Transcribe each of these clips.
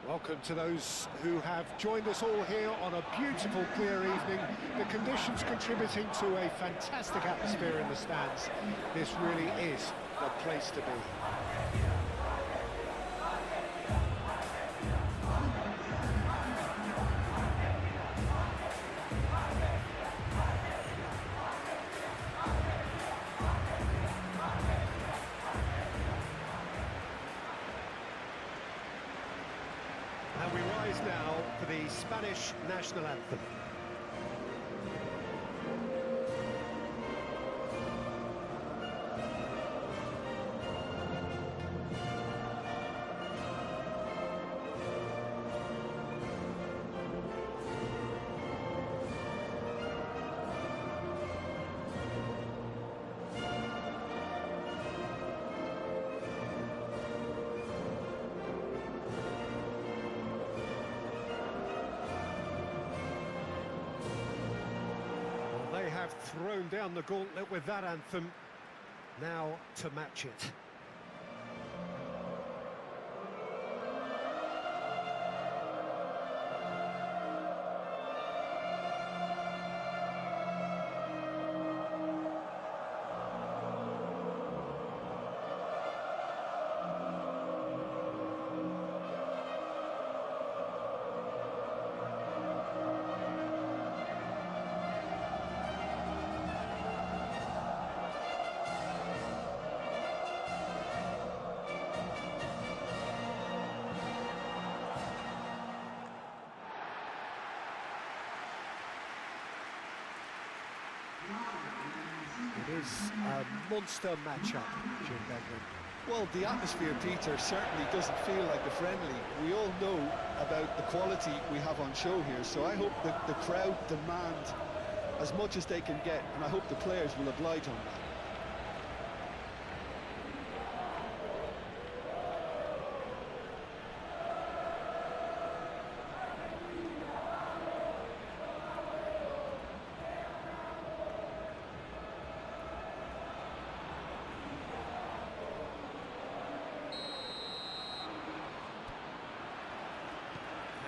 Welcome to those who have joined us all here on a beautiful, clear evening. The conditions contributing to a fantastic atmosphere in the stands. This really is the place to be. And we rise now for the Spanish national anthem. They have thrown down the gauntlet with that anthem. Now to match it. It is a monster matchup, Jim Beglin. Well, the atmosphere, Peter, certainly doesn't feel like a friendly. We all know about the quality we have on show here, so I hope that the crowd demand as much as they can get, and I hope the players will oblige on that.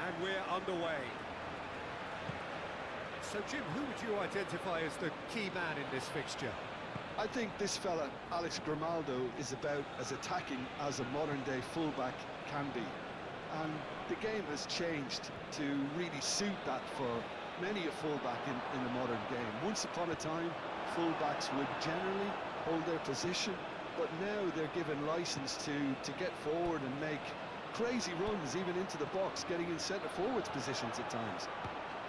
And we're underway. So, Jim, who would you identify as the key man in this fixture? I think this fella, Alex Grimaldo, is about as attacking as a modern-day fullback can be. And the game has changed to really suit that for many a fullback in the modern game. Once upon a time, fullbacks would generally hold their position, but now they're given license to get forward and make crazy runs even into the box, getting in centre-forwards positions at times.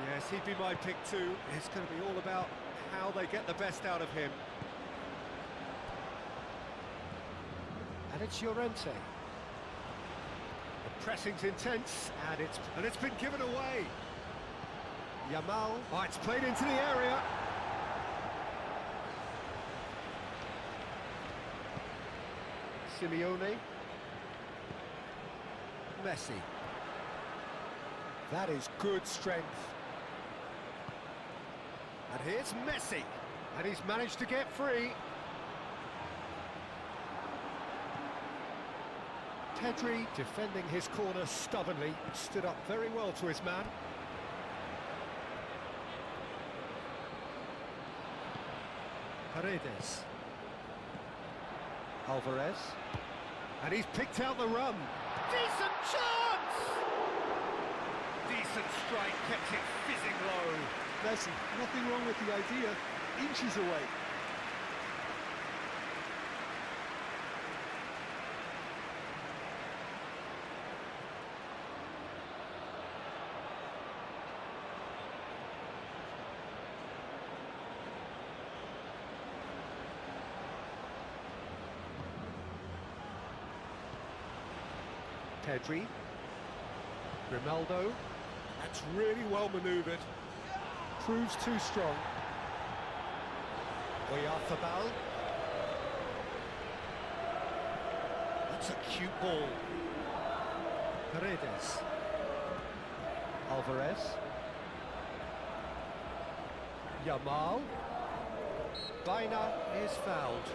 Yes, he'd be my pick too. It's going to be all about how they get the best out of him. And it's Llorente. The pressing's intense, and it's been given away. Yamal. Oh, it's played into the area. Simeone. Messi. That is good strength. And here's Messi. And he's managed to get free. Pedri defending his corner stubbornly. Stood up very well to his man. Paredes. Alvarez. And he's picked out the run. Decent chance! Decent strike, kept it fizzing low. Messi, nothing wrong with the idea, inches away. Pedri. Grimaldo. That's really well manoeuvred. Proves too strong. Oyarzabal. That's a cute ball. Paredes. Alvarez. Yamal. Baina is fouled.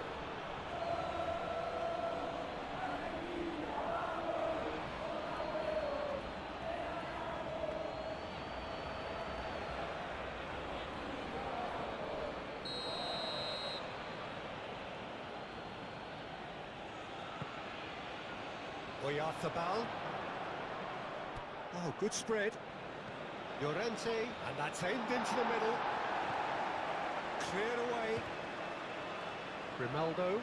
Oyarzabal. Oh, good spread. Llorente, and that's aimed into the middle. Cleared away. Grimaldo.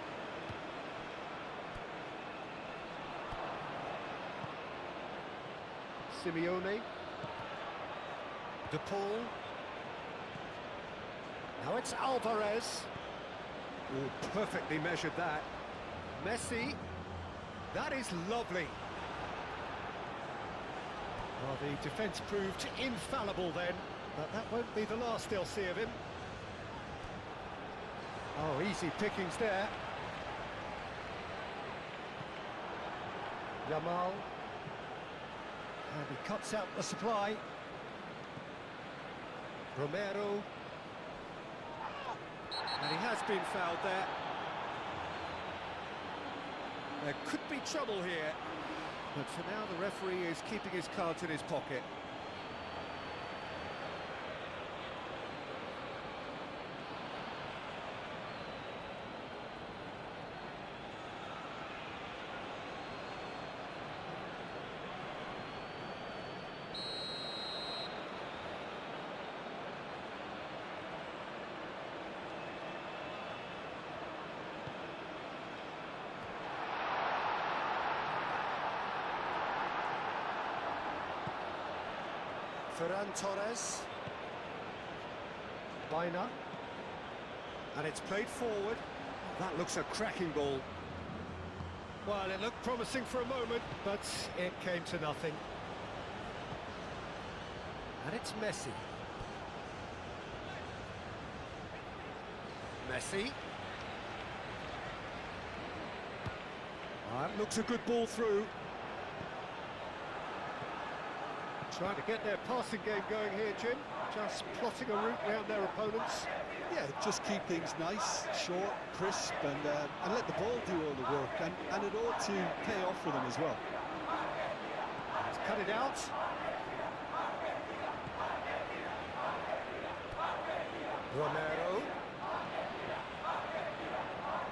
Simeone. De Paul. Now it's Alvarez. Oh, perfectly measured that. Messi. That is lovely. Well, the defence proved infallible then, but that won't be the last they'll see of him. Oh, easy pickings there. Yamal. And he cuts out the supply. Romero. And he has been fouled there. There could be trouble here. But for now, the referee is keeping his cards in his pocket. Ferran Torres. Baina. And it's played forward. That looks a cracking ball. Well, it looked promising for a moment, but it came to nothing. And it's Messi. Messi. That looks a good ball through. Trying to get their passing game going here, Jim. Just plotting a route round their opponents. Yeah, just keep things nice, short, crisp, and let the ball do all the work. And it ought to pay off for them as well. He's cut it out. Romero.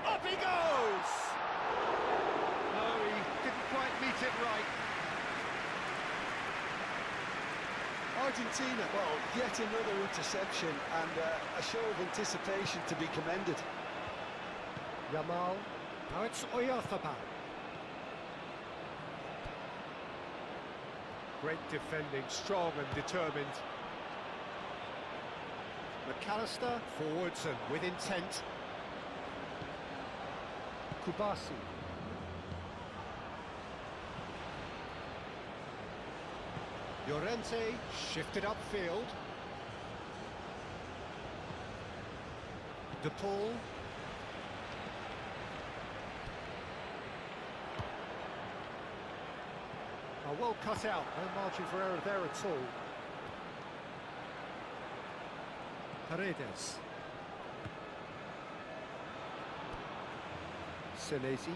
Up he goes! No, he didn't quite meet it right. Argentina, well, yet another interception and a show of anticipation to be commended. Yamal. Now it's Oyarzabal. Great defending, strong and determined. McAllister, forwards and with intent. Kubasi. Llorente shifted upfield. De Paul. Well cut out, no margin for error there at all. Paredes. Senesi.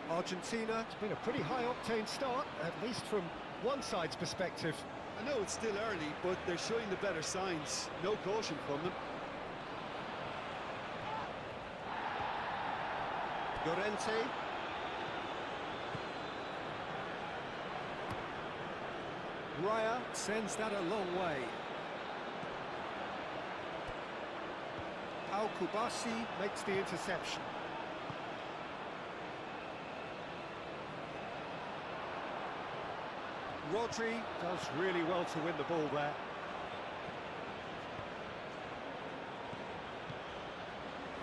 Argentina, it's been a pretty high-octane start, at least from one side's perspective. I know it's still early, but they're showing the better signs. No caution from them. Llorente. Raya sends that a long way. Kubasi makes the interception. Rodri does really well to win the ball there.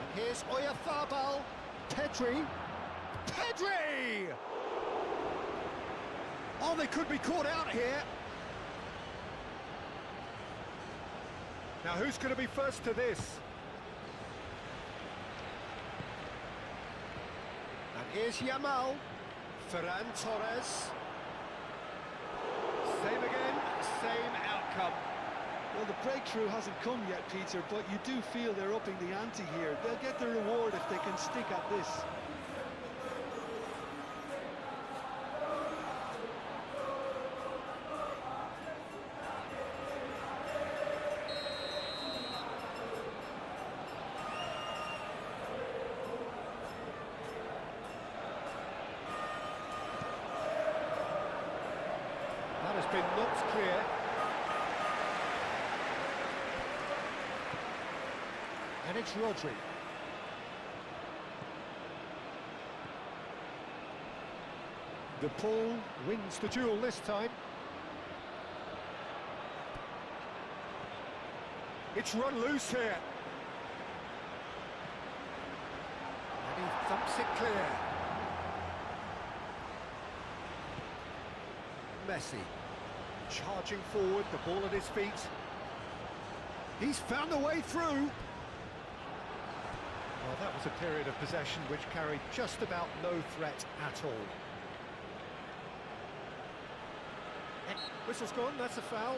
And here's Oyarzabal. Pedri. Pedri! Oh, they could be caught out here. Now, who's going to be first to this? And here's Yamal. Ferran Torres. Same again, same outcome. Well, the breakthrough hasn't come yet, Peter, but you do feel they're upping the ante here. They'll get the reward if they can stick at this. been knocked clear. And it's Rodri. De Paul wins the duel this time. It's run loose here. And he thumps it clear. Messi. Charging forward, the ball at his feet. He's found a way through. Well, that was a period of possession which carried just about no threat at all. Whistle's gone, that's a foul.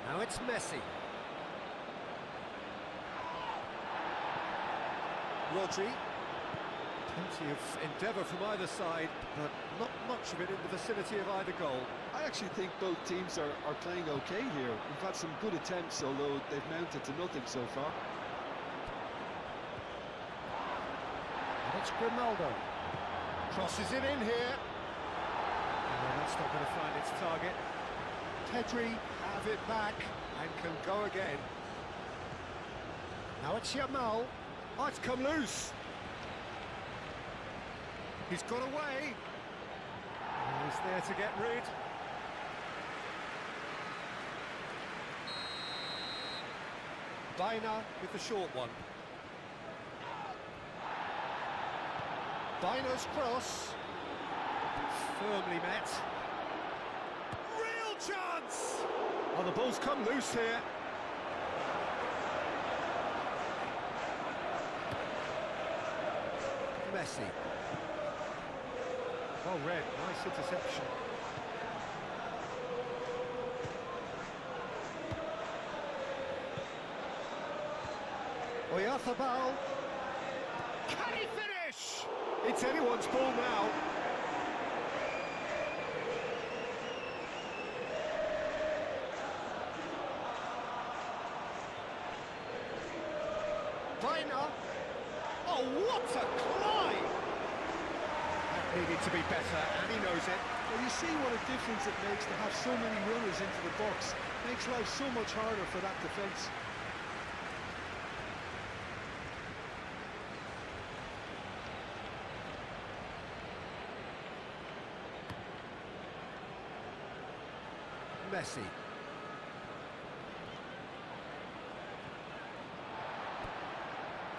Now it's Messi. Rodri. Plenty of endeavour from either side, but not much of it in the vicinity of either goal. I actually think both teams are playing okay here. We've had some good attempts, although they've mounted to nothing so far. And it's Grimaldo. Crosses it in here. Oh, that's not going to find its target. Pedri have it back and can go again. Now it's Yamal. Oh, it's come loose. He's got away. Oh, he's there to get rid. Baina with the short one. Baina's cross. Firmly met. Real chance! Oh, the ball's come loose here. Messi. Well read, nice interception. Oyarzabal. Can he finish? It's anyone's ball now. Baina. Oh, what a climb! That needed to be better, and he knows it. Well, you see what a difference it makes to have so many runners into the box. Makes life so much harder for that defence. Messi.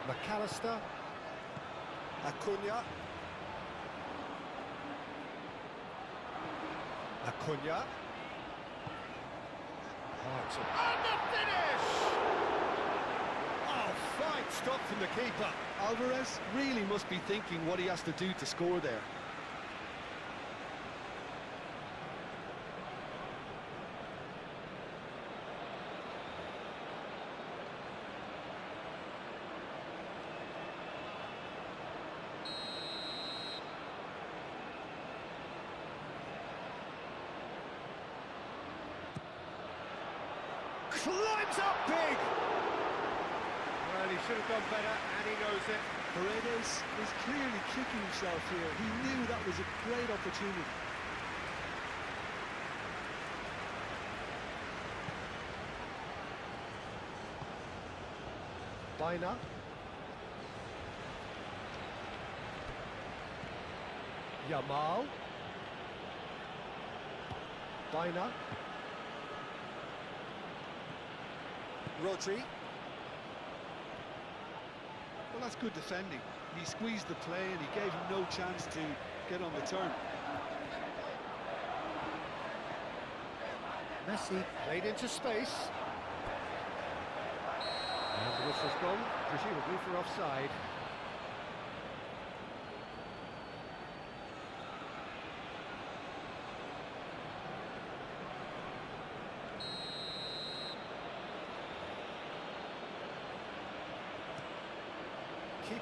McAllister. Acuna. Acuna. Oh, and the finish! Oh, fine stop from the keeper. Alvarez really must be thinking what he has to do to score there. Climbs up big! Well, he should have done better, and he knows it. Paredes is clearly kicking himself here. He knew that was a great opportunity. Baina. Yamal. Baina. Rodri. Well, that's good defending. He squeezed the play and he gave him no chance to get on the turn. Messi played into space. And the whistle's gone, presumably for offside.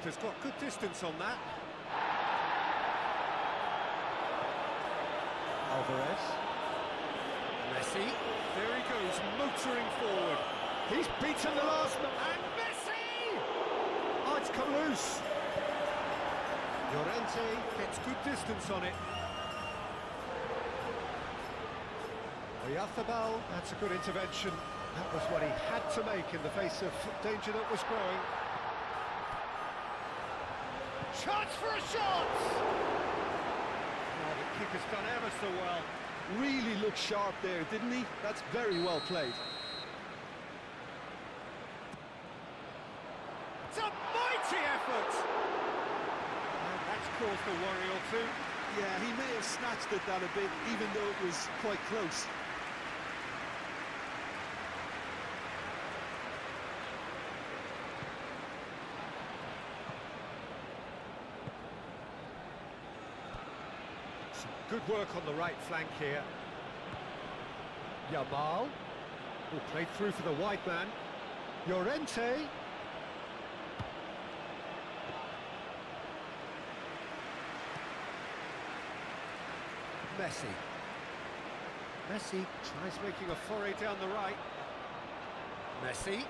goalkeeper's got good distance on that. Alvarez. Messi. There he goes, motoring forward. He's beaten the last man. And Messi! Oh, it's come loose. Llorente gets good distance on it. Oyarzabal, that's a good intervention. That was what he had to make in the face of danger that was growing. Chance for a shot! Oh, the keeper's done ever so well. Really looked sharp there, didn't he? That's very well played. It's a mighty effort! And that's caused a worry or two. Yeah, he may have snatched at that a bit, even though it was quite close. Good work on the right flank here. Yamal, who played through for the wide man. Llorente. Messi. Messi tries making a foray down the right. Messi.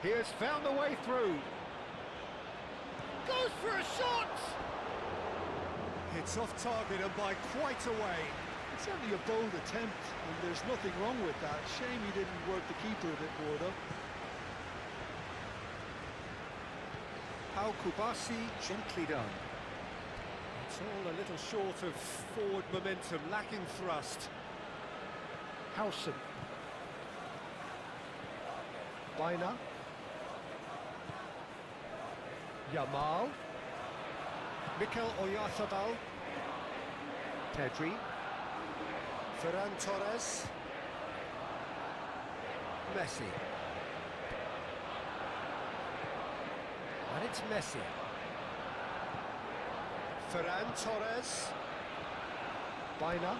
He has found the way through. Goes for a shot! It's off target and by quite a way. It's only a bold attempt, and there's nothing wrong with that. Shame he didn't work the keeper a bit more, though. Pau Kubasi, gently done. It's all a little short of forward momentum, lacking thrust. Howson. Baina. Yamal. Mikel Oyarzabal. Pedri. Ferran Torres. Messi. And it's Messi. Ferran Torres. Baina.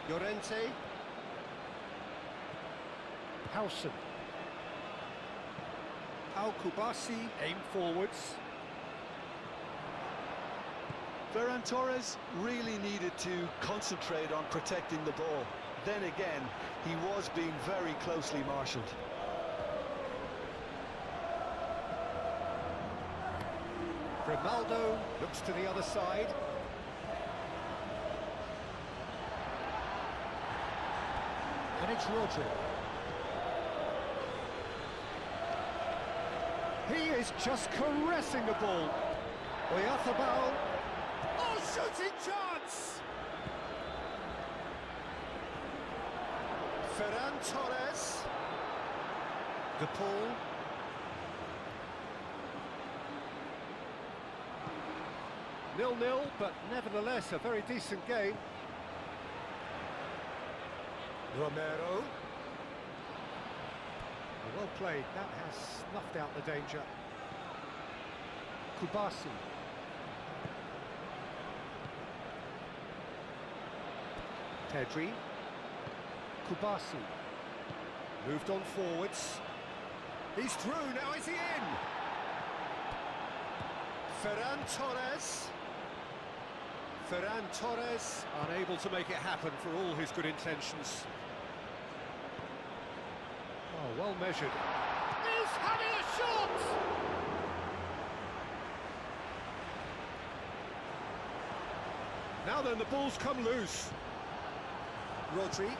Llorente. Howson. Pau Kubasi, aim forwards. Ferran Torres really needed to concentrate on protecting the ball. Then again, he was being very closely marshalled. Grimaldo looks to the other side. And it's Rodri. He is just caressing the ball. Oyarzabal. Oh, shooting chance! Ferran Torres. De Paul. Nil-nil, but nevertheless a very decent game. Romero. Well played, that has snuffed out the danger. Kubasi. Pedri. Kubasi. Moved on forwards. He's through, now is he in? Ferran Torres. Ferran Torres unable to make it happen for all his good intentions. Oh, well measured. He's having a shot! Now then, the ball's come loose. Rodri.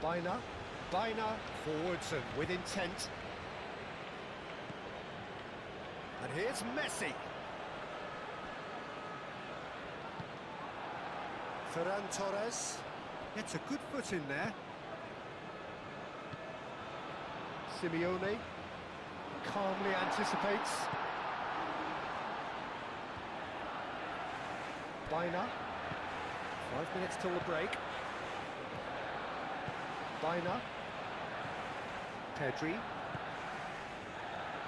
Baina. Baina forwards and with intent. And here's Messi. Ferran Torres gets a good foot in there. Simeone calmly anticipates. Baina. 5 minutes till the break. Baina. Pedri.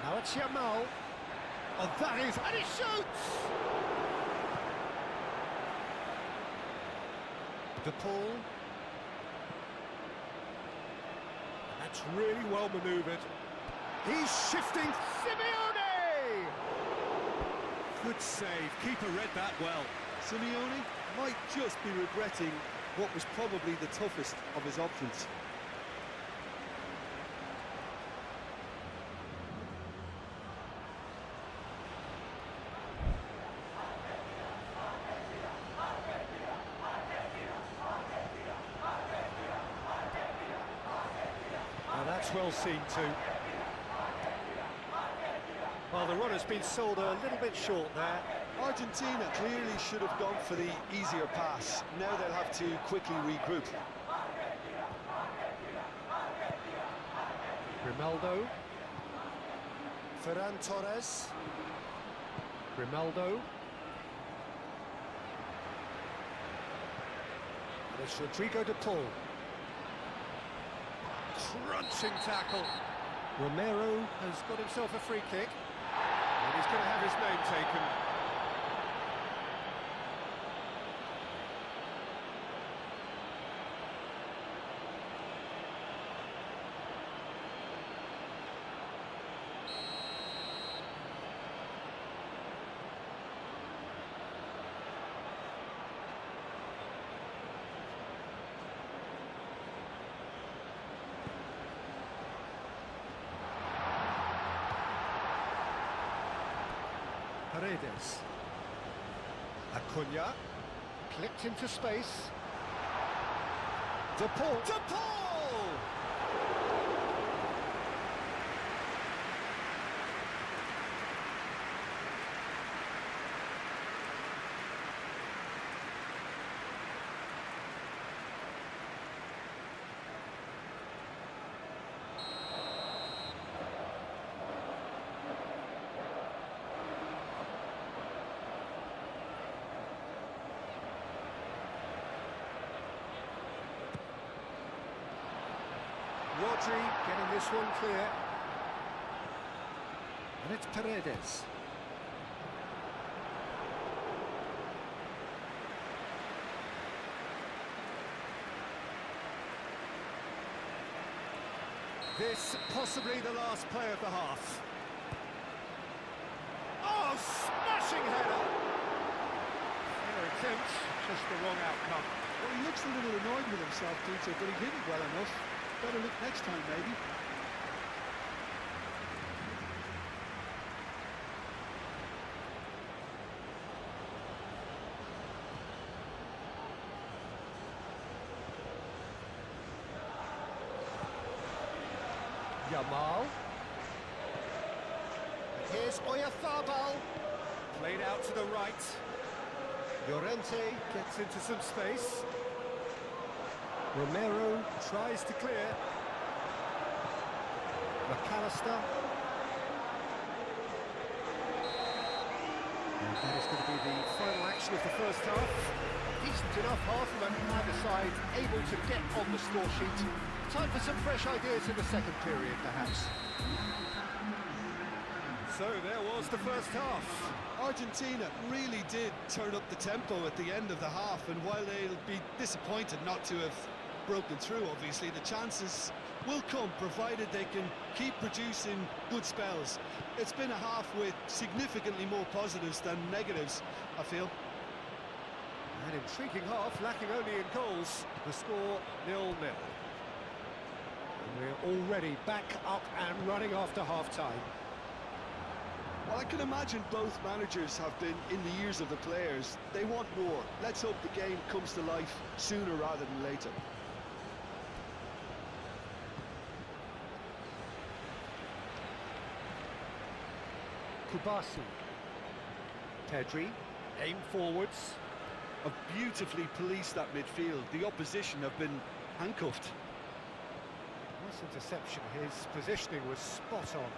Now it's Yamal. Oh, that is... And he shoots! De Paul. That's really well manoeuvred. He's shifting. Simeone! Good save, keeper read that well. Simeone might just be regretting what was probably the toughest of his options. Now that's well seen too. Well, the run has been sold a little bit short there. Argentina clearly should have gone for the easier pass. Now they'll have to quickly regroup. Grimaldo. Ferran Torres. Grimaldo. And it's Rodrigo de Paul. Crunching tackle. Romero has got himself a free kick. And he's going to have his name taken. Paredes. Acuna. Clipped into space. De Paul. De Paul! Rodri getting this one clear. And it's Paredes. This possibly the last play of the half. Oh, smashing header! Fair attempt, just the wrong outcome. Well, he looks a little annoyed with himself, Peter, but he hit it well enough. Better look next time, maybe. Yamal. And here's Oyarzabal. Played out to the right. Llorente gets into some space. Romero tries to clear. McAllister. And that is going to be the final action of the first half. Decent enough half from either side, able to get on the score sheet. Time for some fresh ideas in the second period, perhaps. So there was the first half. Argentina really did turn up the tempo at the end of the half, and while they'll be disappointed not to have broken through, obviously, the chances will come, provided they can keep producing good spells. It's been a half with significantly more positives than negatives, I feel. An intriguing half, lacking only in goals. The score 0-0. And we're already back up and running after half-time. Well, I can imagine both managers have been in the ears of the players. They want more. Let's hope the game comes to life sooner rather than later. Kubasi. Pedri, aim forwards. Have beautifully policed that midfield. The opposition have been handcuffed. Nice interception. His positioning was spot on.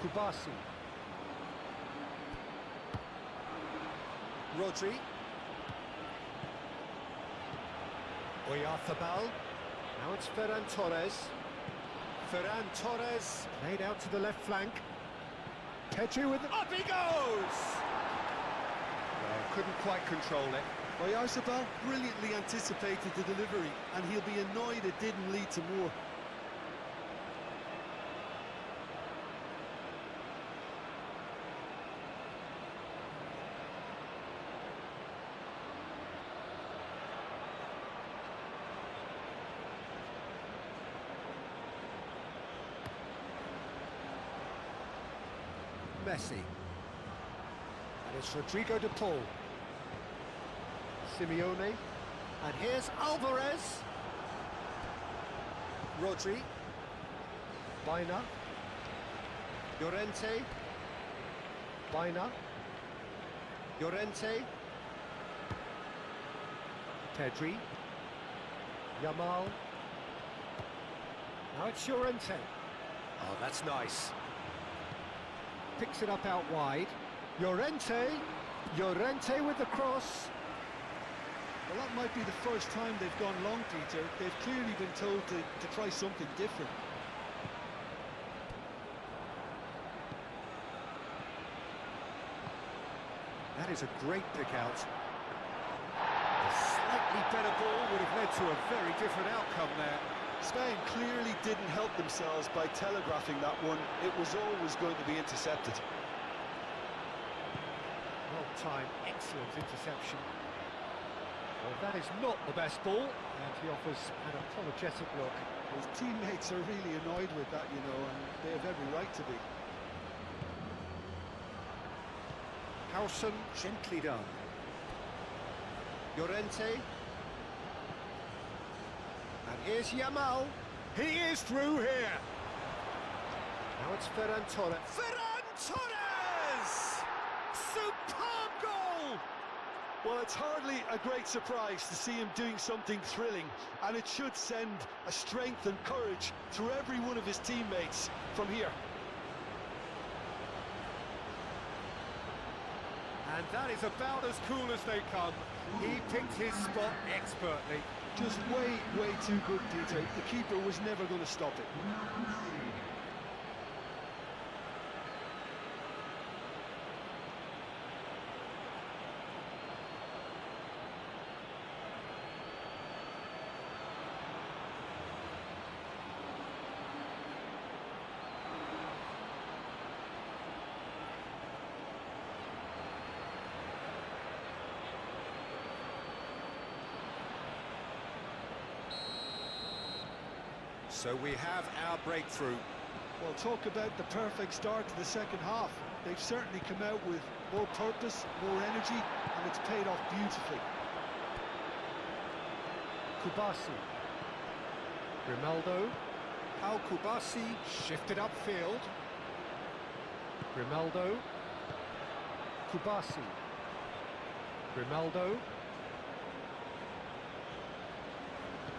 Kubasi. Rodri. Oyarzabal. Now it's Ferran Torres. Ferran Torres played out to the left flank. Pedri with... Up he goes! Well, couldn't quite control it. Oyarzabal brilliantly anticipated the delivery, and he'll be annoyed it didn't lead to more. Messi. And it's Rodrigo de Paul. Simeone. And here's Alvarez. Rodri. Baina. Llorente. Baina. Llorente. Pedri. Yamal. Now it's Llorente. Oh, that's nice. Picks it up out wide. Llorente. Llorente with the cross. Well, that might be the first time they've gone long, Peter. They've clearly been told to try something different. That is a great pick out. A slightly better ball would have led to a very different outcome there. Spain clearly didn't help themselves by telegraphing that one. It was always going to be intercepted. Well timed, excellent interception. Well, that is not the best ball, and he offers an apologetic look. His teammates are really annoyed with that, you know, and they have every right to be. Howson, gently done. Llorente. And here's Yamal. He is through here. Now it's Ferran Torres. Ferran Torres! Superb goal! Well, it's hardly a great surprise to see him doing something thrilling, and it should send a strength and courage through every one of his teammates from here. And that is about as cool as they come. He picked his spot expertly. Just way too good, Peter. The keeper was never going to stop it. So we have our breakthrough. Well, talk about the perfect start to the second half. They've certainly come out with more purpose, more energy, and it's paid off beautifully. Kubasi. Grimaldo. Pau Kubasi shifted upfield. Grimaldo. Kubasi. Grimaldo.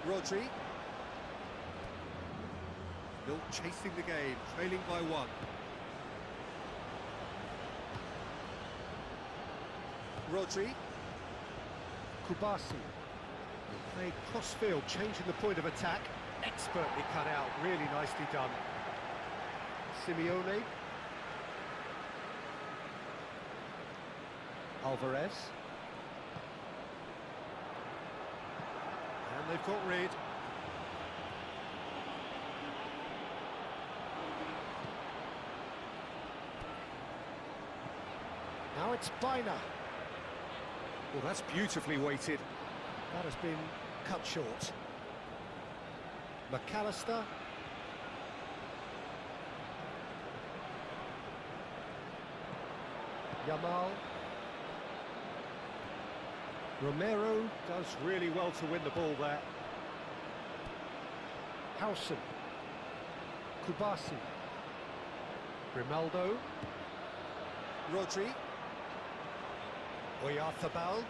Rodri. Still chasing the game, trailing by one. Rodri. Kubasi. Played cross-field, changing the point of attack. Expertly cut out, really nicely done. Simeone. Alvarez. And they've got rid. Now it's Baina. Well, that's beautifully weighted. That has been cut short. McAllister. Yamal. Romero does really well to win the ball there. Howson. Kubasi. Grimaldo. Rodri. Oyarzabal.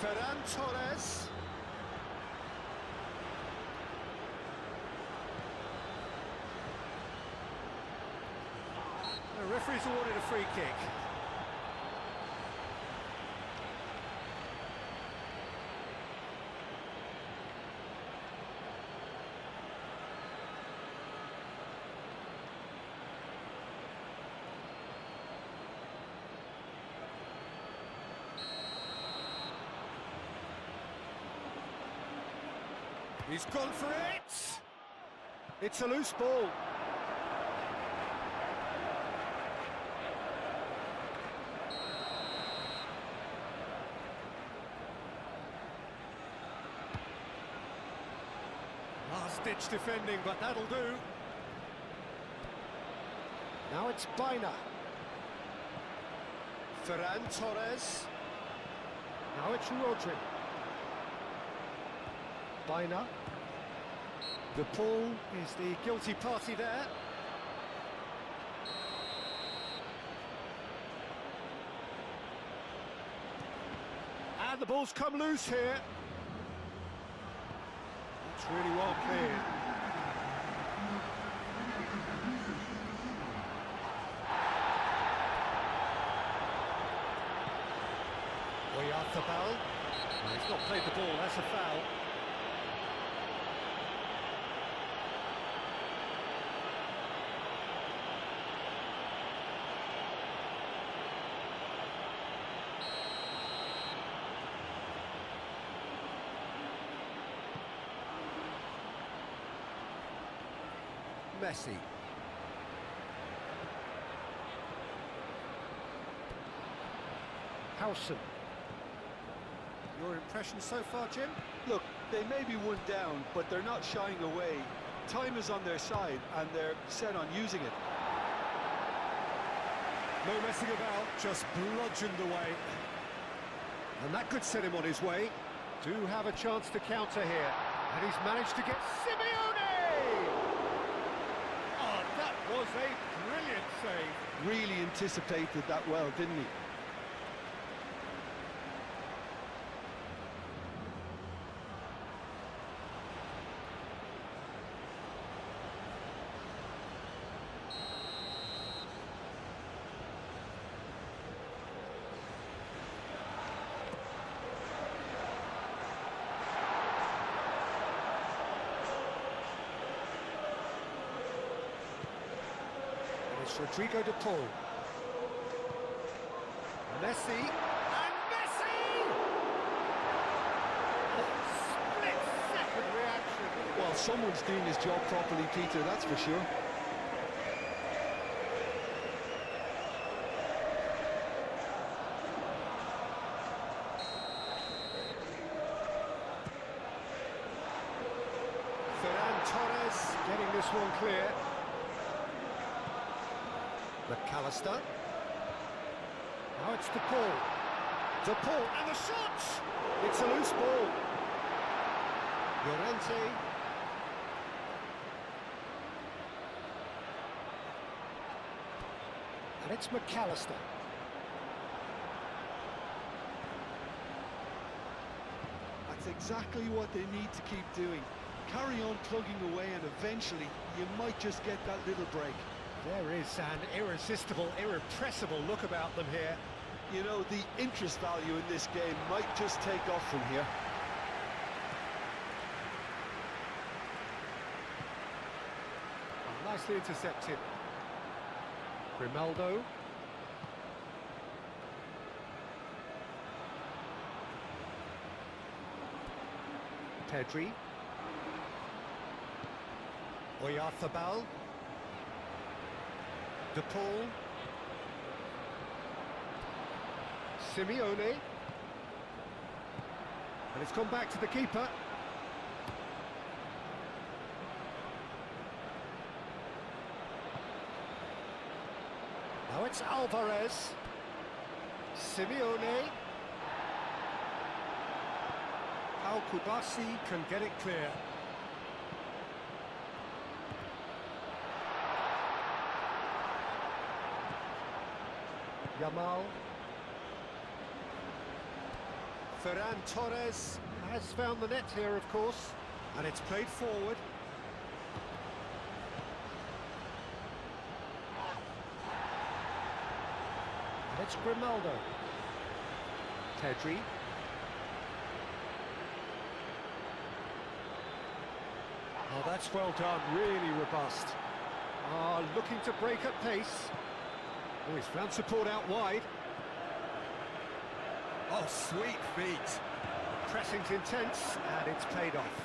Ferran Torres. The referee's awarded a free kick. He's gone for it! It's a loose ball. Last-ditch defending, but that'll do. Now it's Bina. Ferran Torres. Now it's Rodri. Bina. The Paul is the guilty party there. And the ball's come loose here. It's really well cleared. Oyarzabal. He's not played the ball, that's a foul. Messi. Howson. Your impression so far, Jim? Look, they may be one down, but they're not shying away. Time is on their side, and they're set on using it. No messing about, just bludgeoned away. And that could set him on his way. Do have a chance to counter here. And he's managed to get Simeone! Oh, that was a brilliant save. Really anticipated that well, didn't he? It's Rodrigo de Paul. Messi, and Messi! Split-second reaction. Well, someone's doing his job properly, Peter, that's for sure. Ferran Torres getting this one clear. McAllister. Now it's De Paul. De Paul, and the shot! It's a loose ball. Llorente. And it's McAllister. That's exactly what they need to keep doing. Carry on plugging away, and eventually you might just get that little break. There is an irresistible, irrepressible look about them here. You know, the interest value in this game might just take off from here. Oh, nicely intercepted. Grimaldo. Pedri. Oyarzabal. De Paul. Simeone. And it's gone back to the keeper. Now it's Alvarez. Simeone. Al Kubasi can get it clear. Yamal. Ferran Torres has found the net here, of course, and it's played forward. And it's Grimaldo. Pedri. Oh, that's well done, really robust. Looking to break at pace. Oh, he's found support out wide. Oh, sweet feet. Pressing's intense, and it's paid off.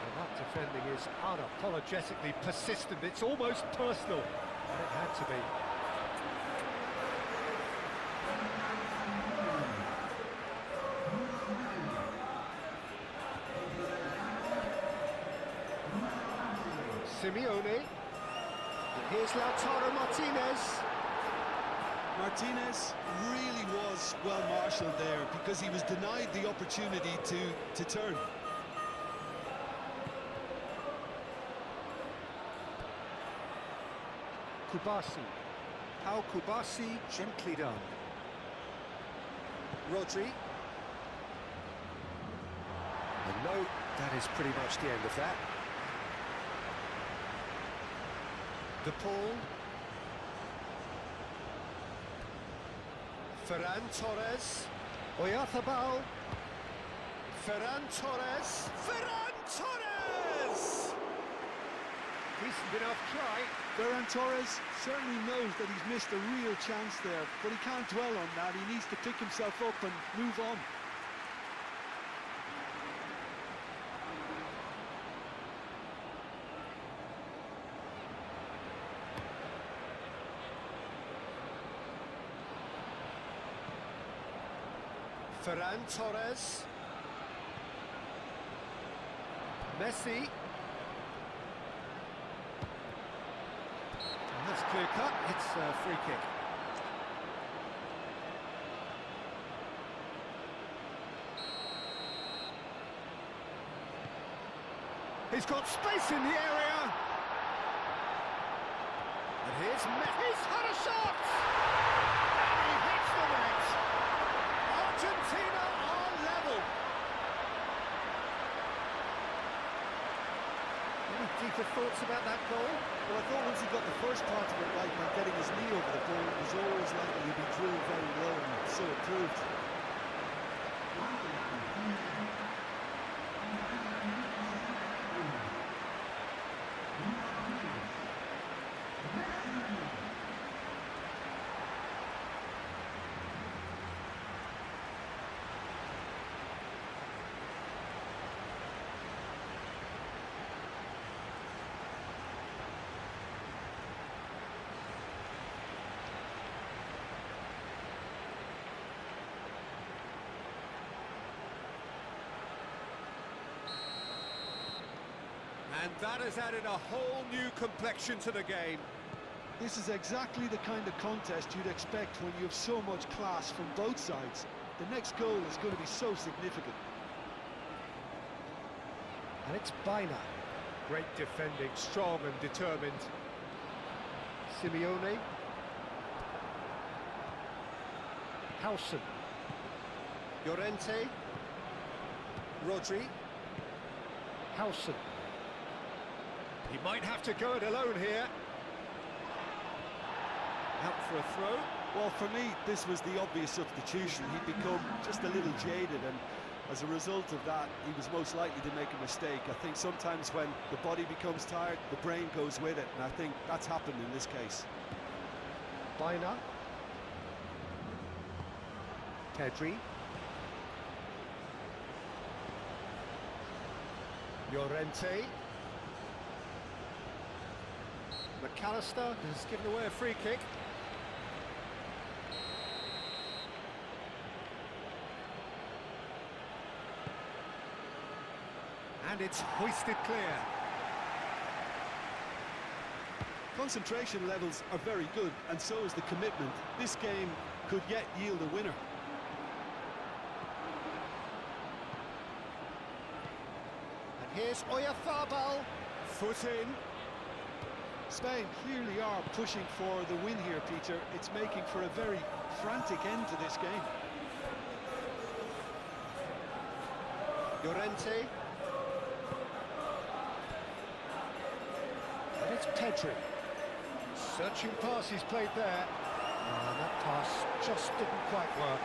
Well, that defending is unapologetically persistent. It's almost personal, and it had to be. Simeone. Here's Lautaro Martinez. Martinez really was well marshalled there because he was denied the opportunity to turn. Kubasi. Pau Kubasi, gently done. Rodri. And no, that is pretty much the end of that. De Paul. Ferran Torres. Oyarzabal. Ferran Torres. Ferran Torres! Decent enough try. Ferran Torres certainly knows that he's missed a real chance there, but he can't dwell on that. He needs to pick himself up and move on. Ferran Torres. Messi. And that's clear cut, it's a free kick. He's got space in the area. And here's Messi. He's had a shot! And he hits the net. Argentina are level. Any deeper thoughts about that goal? Well, I thought once he got the first part of it right by getting his knee over the ball, it was always likely to be drilled very low, and so it proved. And that has added a whole new complexion to the game. This is exactly the kind of contest you'd expect when you have so much class from both sides. The next goal is going to be so significant. And it's Baina. Great defending, strong and determined. Simeone. Howson. Llorente. Rodri. Howson. He might have to go it alone here. Out for a throw. Well, for me, this was the obvious substitution. He'd become just a little jaded, and as a result of that, he was most likely to make a mistake. I think sometimes when the body becomes tired, the brain goes with it, and I think that's happened in this case. Baina. Pedri. Llorente. McAllister has given away a free kick. And it's hoisted clear. Concentration levels are very good, and so is the commitment. This game could yet yield a winner. And here's Oyarzabal. Foot in. Spain clearly are pushing for the win here, Peter. It's making for a very frantic end to this game. Llorente. And it's Pedri. Searching pass he's played there. And that pass just didn't quite work.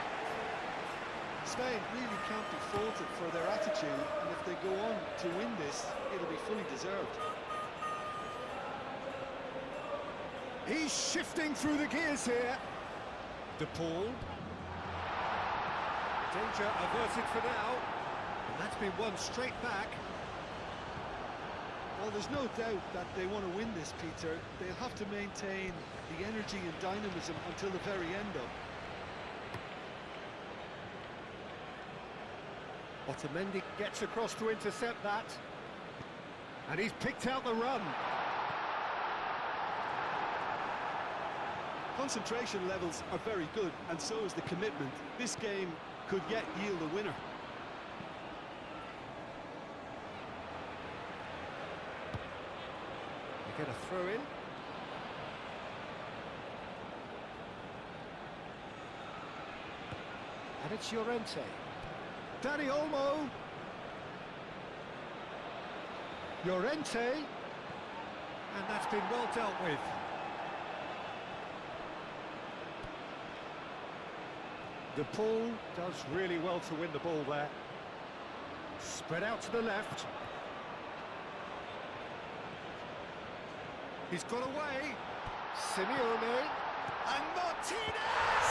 Spain really can't be faulted for their attitude, and if they go on to win this, it'll be fully deserved. He's shifting through the gears here. De Paul. Danger averted for now. And that's been won straight back. Well, there's no doubt that they want to win this, Peter. They'll have to maintain the energy and dynamism until the very end, though. Otamendi gets across to intercept that. And he's picked out the run. Concentration levels are very good, and so is the commitment. This game could yet yield a winner. They get a throw in. And it's Llorente. Dani Olmo. Llorente. And that's been well dealt with. De Paul does really well to win the ball there. Spread out to the left. He's got away. Simeone. And Martinez!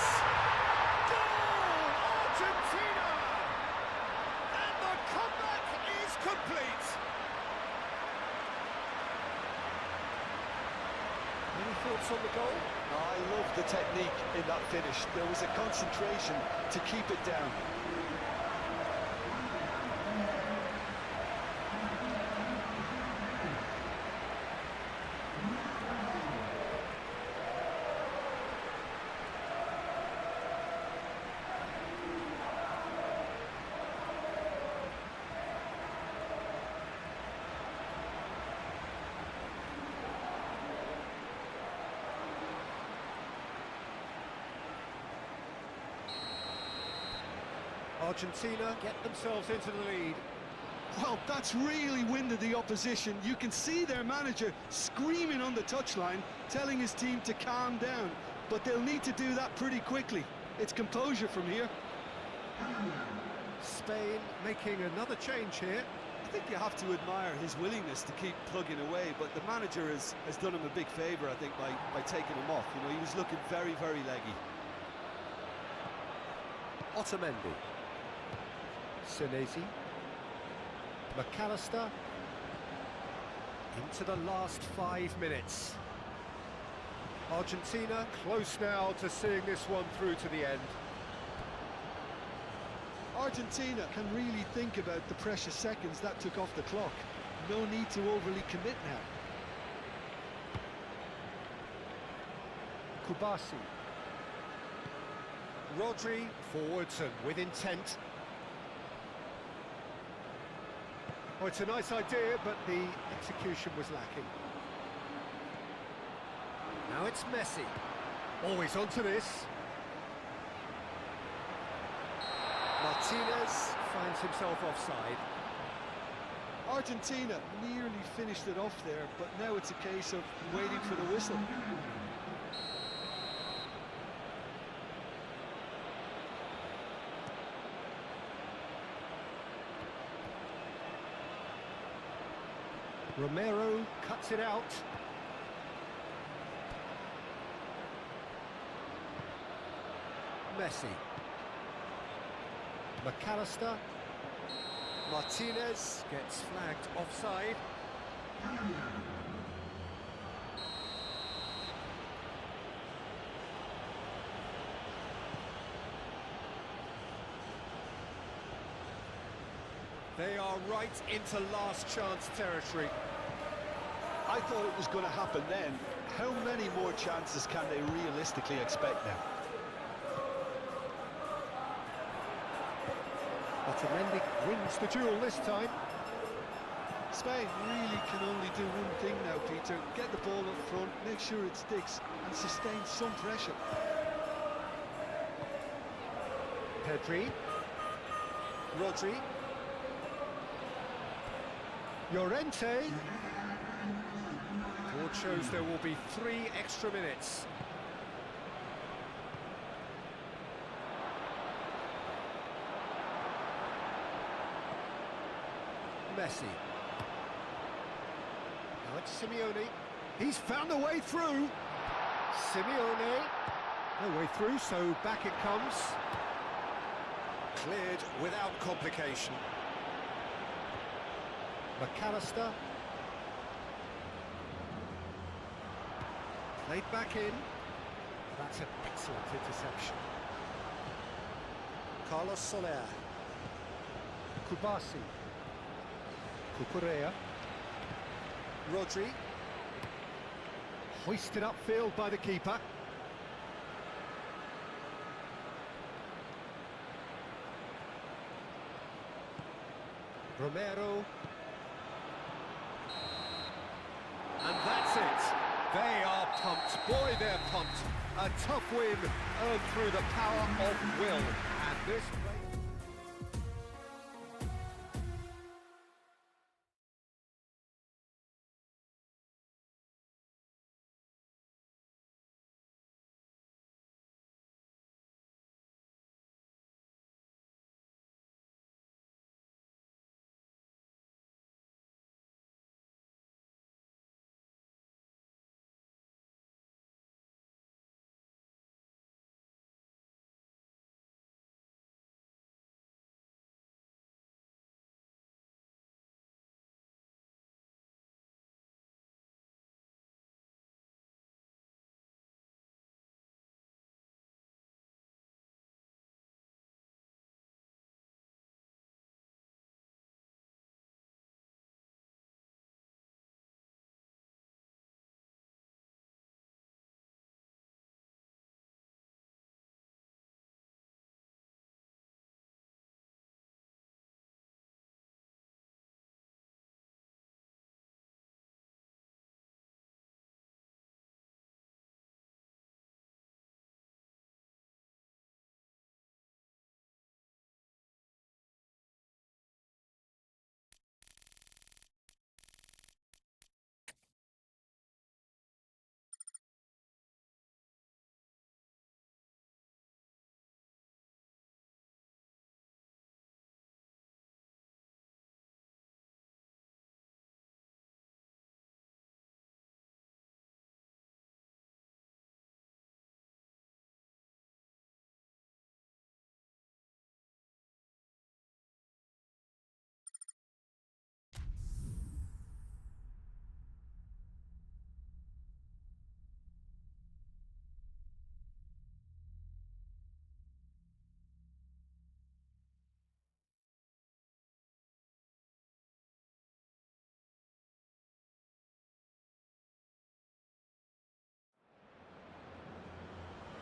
Goal! Argentina! And the comeback is complete. Any thoughts on the goal? I love the technique in that finish. There was a concentration to keep it down. Argentina get themselves into the lead. Well, that's really winded the opposition. You can see their manager screaming on the touchline, telling his team to calm down. But they'll need to do that pretty quickly. It's composure from here. Spain making another change here. I think you have to admire his willingness to keep plugging away, but the manager has done him a big favour, I think, by taking him off. You know, he was looking very, very leggy. Otamendi. Senesi. McAllister. Into the last 5 minutes. Argentina close now to seeing this one through to the end. Argentina can really think about the precious seconds that took off the clock. No need to overly commit now. Kubasi. Rodri forwards and with intent. Oh, it's a nice idea, but the execution was lacking. Now it's Messi. Always onto this. Martinez finds himself offside. Argentina nearly finished it off there, but now it's a case of waiting for the whistle. Romero cuts it out. Messi. McAllister. Martinez gets flagged offside. They are right into last chance territory. I thought it was going to happen then. How many more chances can they realistically expect now? Otamendi wins the duel this time. Spain really can only do one thing now, Peter. Get the ball up front, make sure it sticks, and sustain some pressure. Pedri. Rodri. Llorente. Board shows there will be 3 extra minutes. Messi. Now it's Simeone. He's found a way through. Simeone. No way through, so back it comes. Cleared without complication. McAllister. Played back in. That's an excellent interception. Carlos Soler. Kubasi. Cucurella. Rodri. Hoisted upfield by the keeper. Romero. And that's it. They are pumped. Boy, they're pumped. A tough win earned through the power of will. And this play...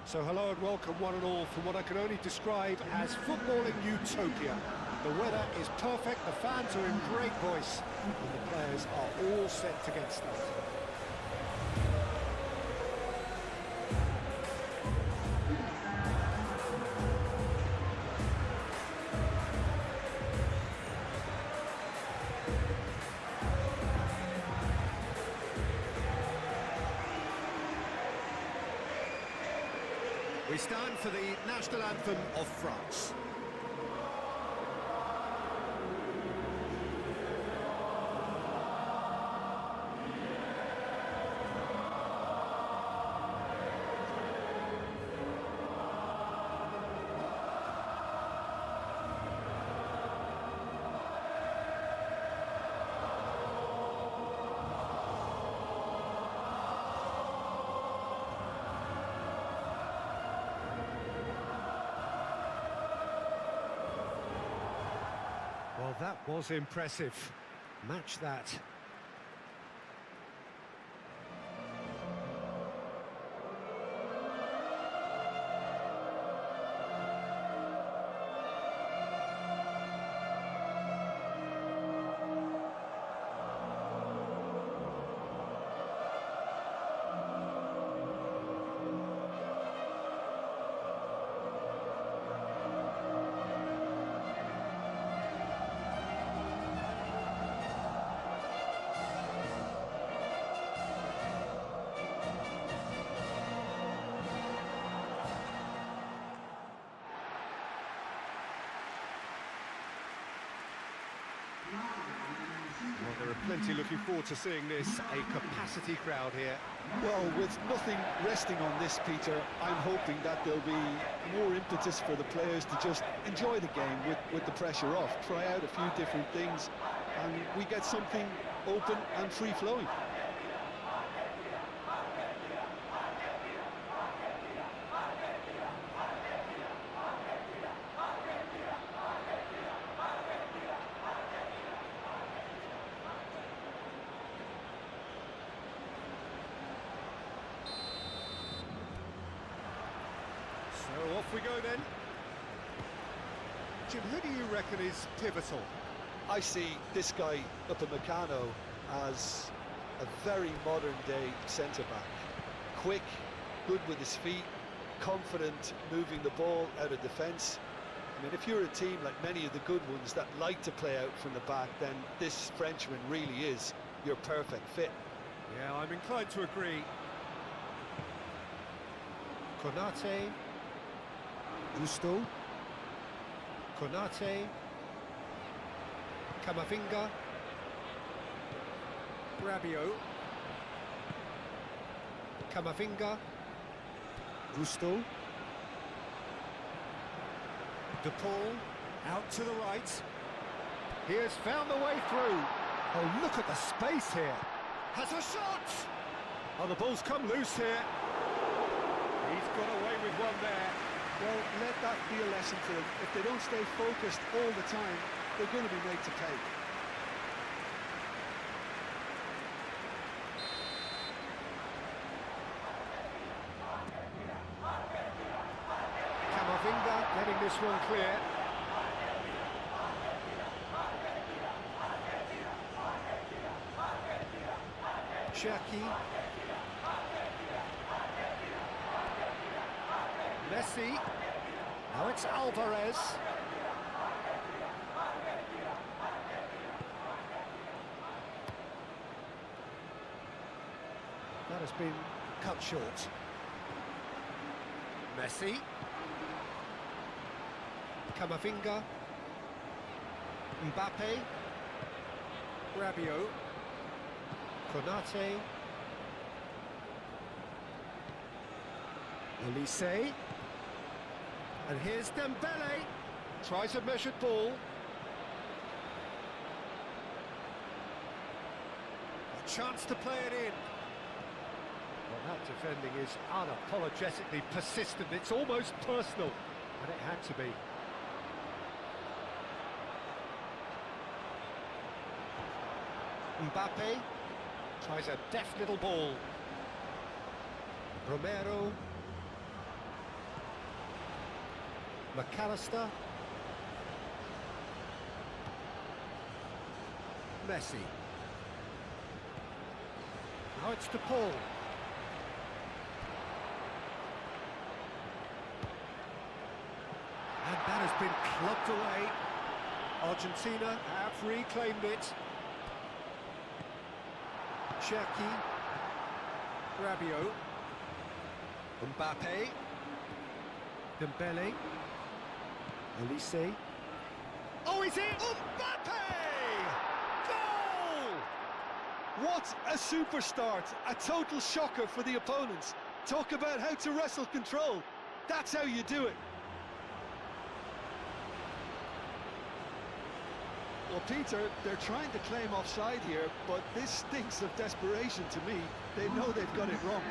So hello and welcome one and all from what I can only describe as footballing utopia. The weather is perfect, the fans are in great voice, and the players are all set to get started. We stand for the national anthem of France. Well, that was impressive. Match that. Well, there are plenty looking forward to seeing this, a capacity crowd here. Well, with nothing resting on this, Peter, I'm hoping that there'll be more impetus for the players to just enjoy the game with the pressure off, try out a few different things, and we get something open and free-flowing. So off we go then. Jim, who do you reckon is pivotal? I see this guy up in Meccano as a very modern-day centre-back. Quick, good with his feet, confident moving the ball out of defence. I mean, if you're a team like many of the good ones that like to play out from the back, then this Frenchman really is your perfect fit. Yeah, I'm inclined to agree. Konate. Gusto. Konate. Camavinga. Rabiot. Camavinga. Gusto. De Paul. Out to the right. He has found the way through. Oh, look at the space here. Has a shot! Oh, the ball's come loose here. He's got away with one there. Well, let that be a lesson to them. If they don't stay focused all the time, they're going to be made to pay. Camavinga getting this one clear. Shaquib. Messi. Now it's Alvarez. That has been cut short. Messi. Camavinga. Mbappe. Rabiot. Konate. Olise. And here's Dembele. Tries a measured ball. A chance to play it in. Well, that defending is unapologetically persistent. It's almost personal, and it had to be. Mbappe tries a deft little ball. Romero. McAllister. Messi. Now it's De Paul. And that has been clubbed away. Argentina have reclaimed it. Shaquib. Rabiot. Mbappe. Dembele. Olise. Oh, he's in! Mbappe! Goal! What a super start! A total shocker for the opponents. Talk about how to wrestle control. That's how you do it. Well, Peter, they're trying to claim offside here, but this stinks of desperation to me. They know they've got it wrong.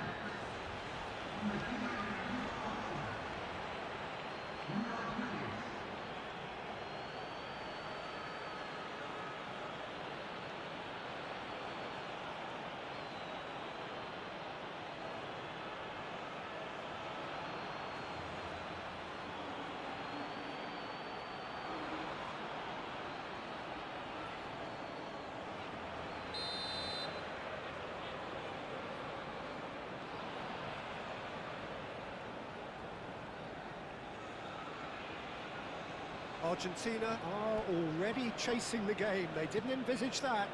Argentina are already chasing the game. They didn't envisage that.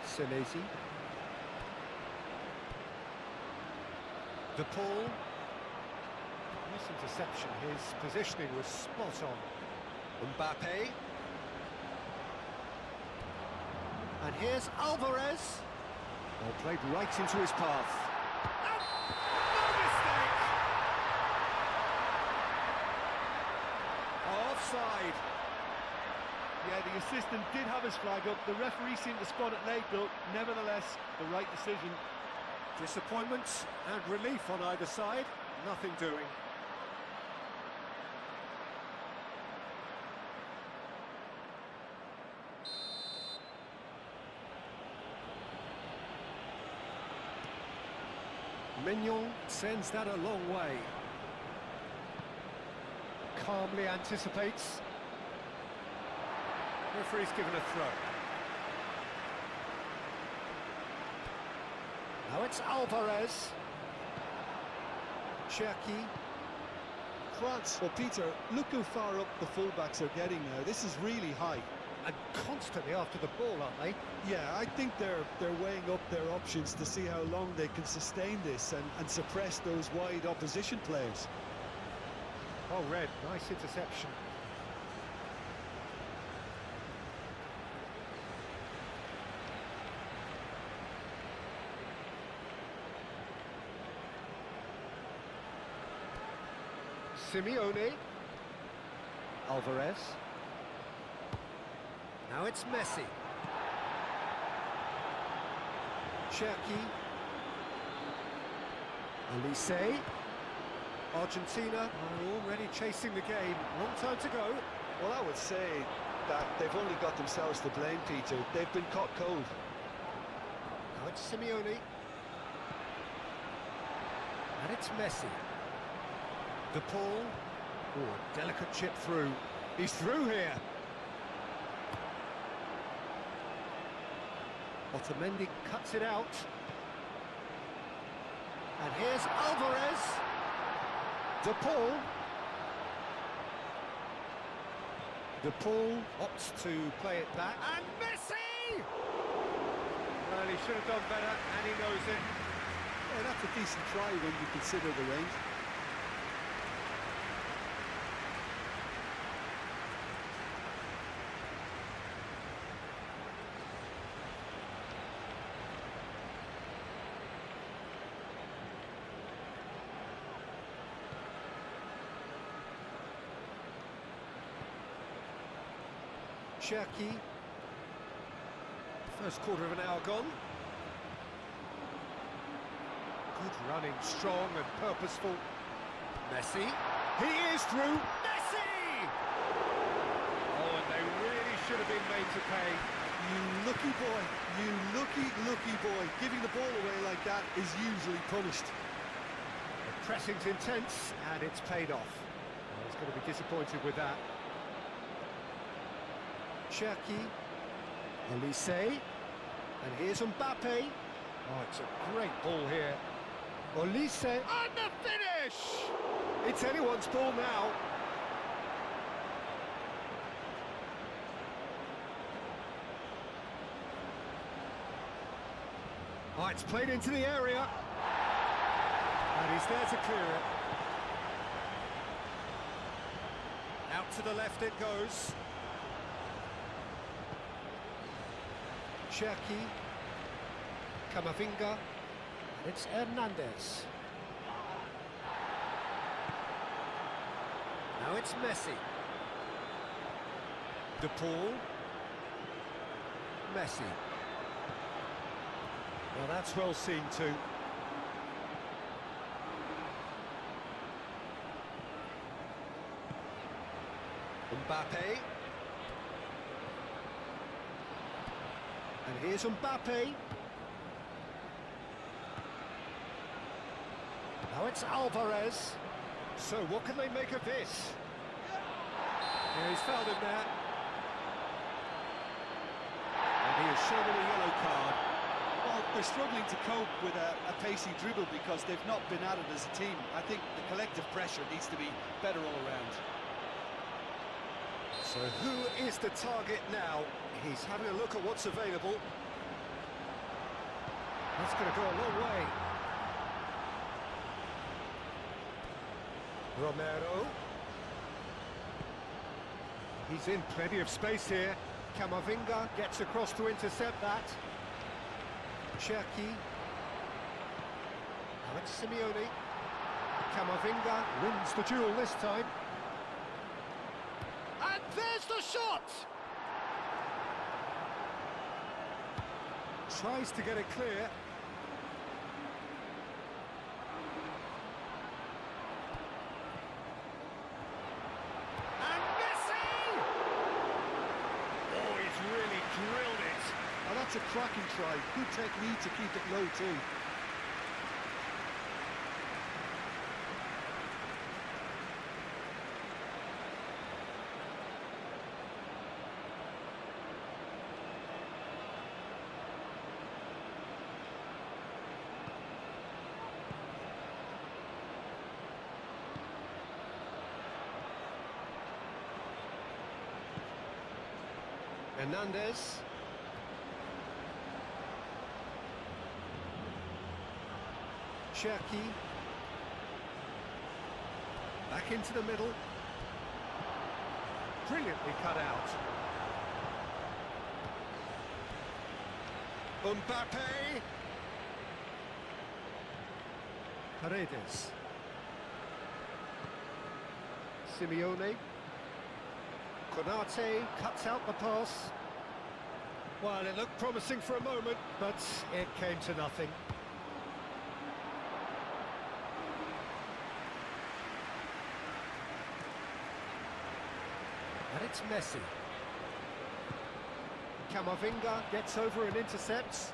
Senesi. De Paul. Nice interception. His positioning was spot on. Mbappe. And here's Alvarez. Well, played right into his path. No mistake! Offside. Yeah, the assistant did have his flag up. The referee seemed to spot it late, though. Nevertheless, the right decision. Disappointment and relief on either side. Nothing doing. Mignon sends that a long way. Calmly anticipates. Referee's given a throw. Now it's Alvarez. Shaquib. France. Well, Peter, look how far up the fullbacks are getting now. This is really high. And constantly after the ball, aren't they? Yeah, I think they're weighing up their options to see how long they can sustain this and suppress those wide opposition players. Oh, Red, nice interception. Simeone. Alvarez. Now it's Messi. Shaquib. Leaguye. Argentina are already chasing the game. Long time to go. Well, I would say that they've only got themselves to blame, Peter. They've been caught cold. Now it's Simeone. And it's Messi. De Paul. Oh, delicate chip through. He's through here. Otamendi cuts it out. And here's Alvarez. De Paul. De Paul opts to play it back. And Messi! Well, he should have done better, and he knows it. Yeah, that's a decent try when you consider the range. Shaquib. First quarter of an hour gone. Good running, strong and purposeful. Messi. He is through. Messi! Oh, and they really should have been made to pay. You lucky boy. You lucky boy. Giving the ball away like that is usually punished. The pressing's intense and it's paid off. Well, he's going to be disappointed with that. Shaquib. Leaguye. And here's Mbappe. Oh, it's a great ball here. Leaguye. And the finish! It's anyone's ball now. Oh, it's played into the area. And he's there to clear it. Out to the left it goes. Shaquib. Camavinga. And it's Hernandez. Now it's Messi. De Paul. Messi. Well, that's well seen too. Mbappe. And here's Mbappe. Now it's Alvarez. So what can they make of this? Yeah, he's fouled him there. And he has shown him a yellow card. Well, they're struggling to cope with a pacey dribble because they've not been at it as a team. I think the collective pressure needs to be better all around. So who is the target now? He's having a look at what's available. That's going to go a long way. Romero. He's in plenty of space here. Camavinga gets across to intercept that. Shaquib. Now it's Simeone. Camavinga wins the duel this time. And there's the shot! Tries to get it clear. And Messi! Oh, he's really drilled it. Oh, that's a cracking try. Good technique to keep it low too. Hernandez. Shaquib. Back into the middle. Brilliantly cut out. Mbappe. Paredes. Simeone. Konate cuts out the pass. Well, it looked promising for a moment, but it came to nothing. And it's Messi. Camavinga gets over and intercepts.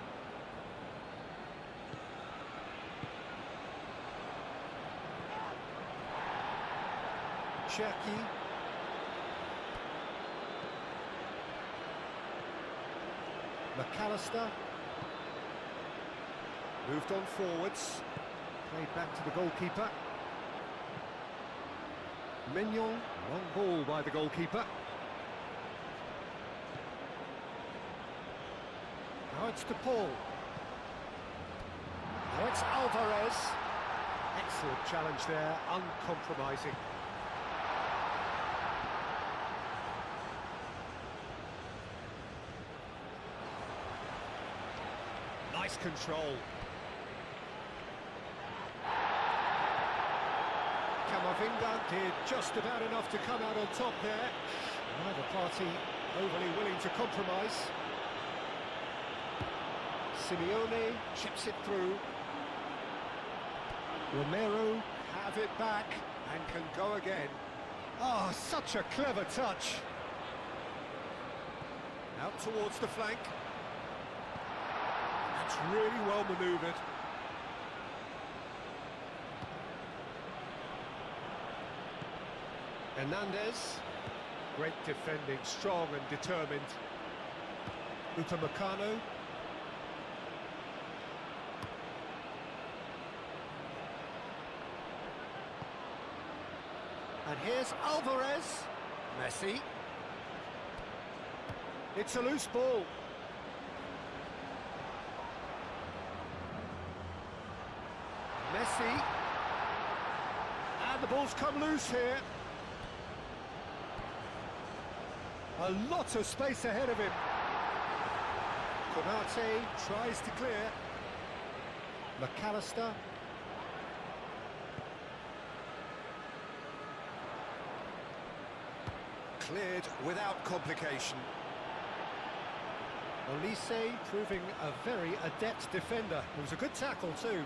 Shaquib. McAllister. Moved on forwards. Played back to the goalkeeper. Mignon, long ball by the goalkeeper. Now it's to Paul. Now it's Alvarez. Excellent challenge there, uncompromising. Nice control. Camavinga did just about enough to come out on top there. Neither party overly willing to compromise. Simeone chips it through. Romero have it back and can go again. Oh, such a clever touch. Out towards the flank. That's really well manoeuvred. Hernandez. Great defending, strong and determined. Upamecano. And here's Alvarez. Messi. It's a loose ball. Messi. And the ball's come loose here. A lot of space ahead of him. Konate tries to clear. McAllister. Cleared without complication. Olise proving a very adept defender. It was a good tackle too.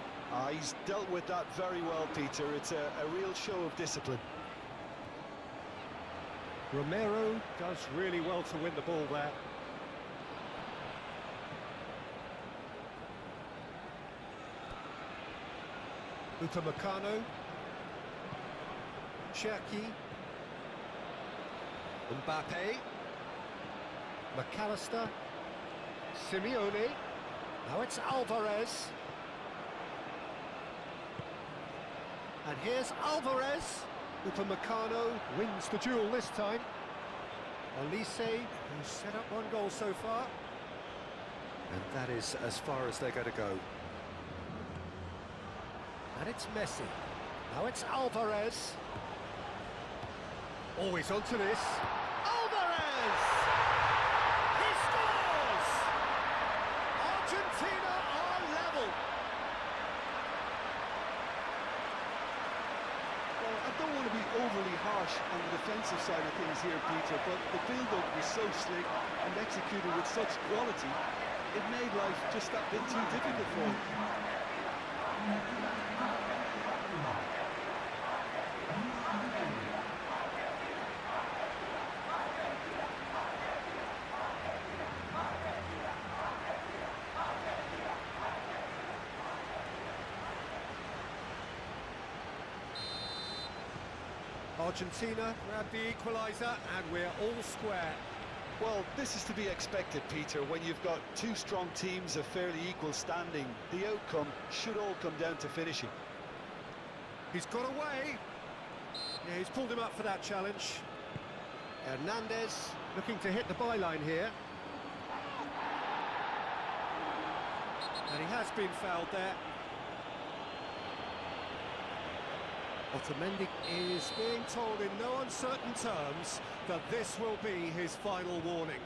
He's dealt with that very well, Peter. It's a real show of discipline. Romero does really well to win the ball there. Upamecano. Shaquib. Mbappe. McAllister. Simeone. Now it's Alvarez. And here's Alvarez. Upamecano wins the duel this time. Olise, who's set up one goal so far. And that is as far as they're going to go. And it's Messi. Now it's Alvarez. Always onto this. Alvarez! He scores! Argentina are level. Well, I don't want to be overly harsh on the defensive side of things here, Peter, but the build-up was so slick and executed with such quality, it made life just that bit too difficult for them. Argentina grab the equaliser and we're all square. Well, this is to be expected, Peter, when you've got two strong teams of fairly equal standing. The outcome should all come down to finishing. He's got away. Yeah, he's pulled him up for that challenge. Hernandez looking to hit the byline here. And he has been fouled there. Otamendi is being told in no uncertain terms that this will be his final warning.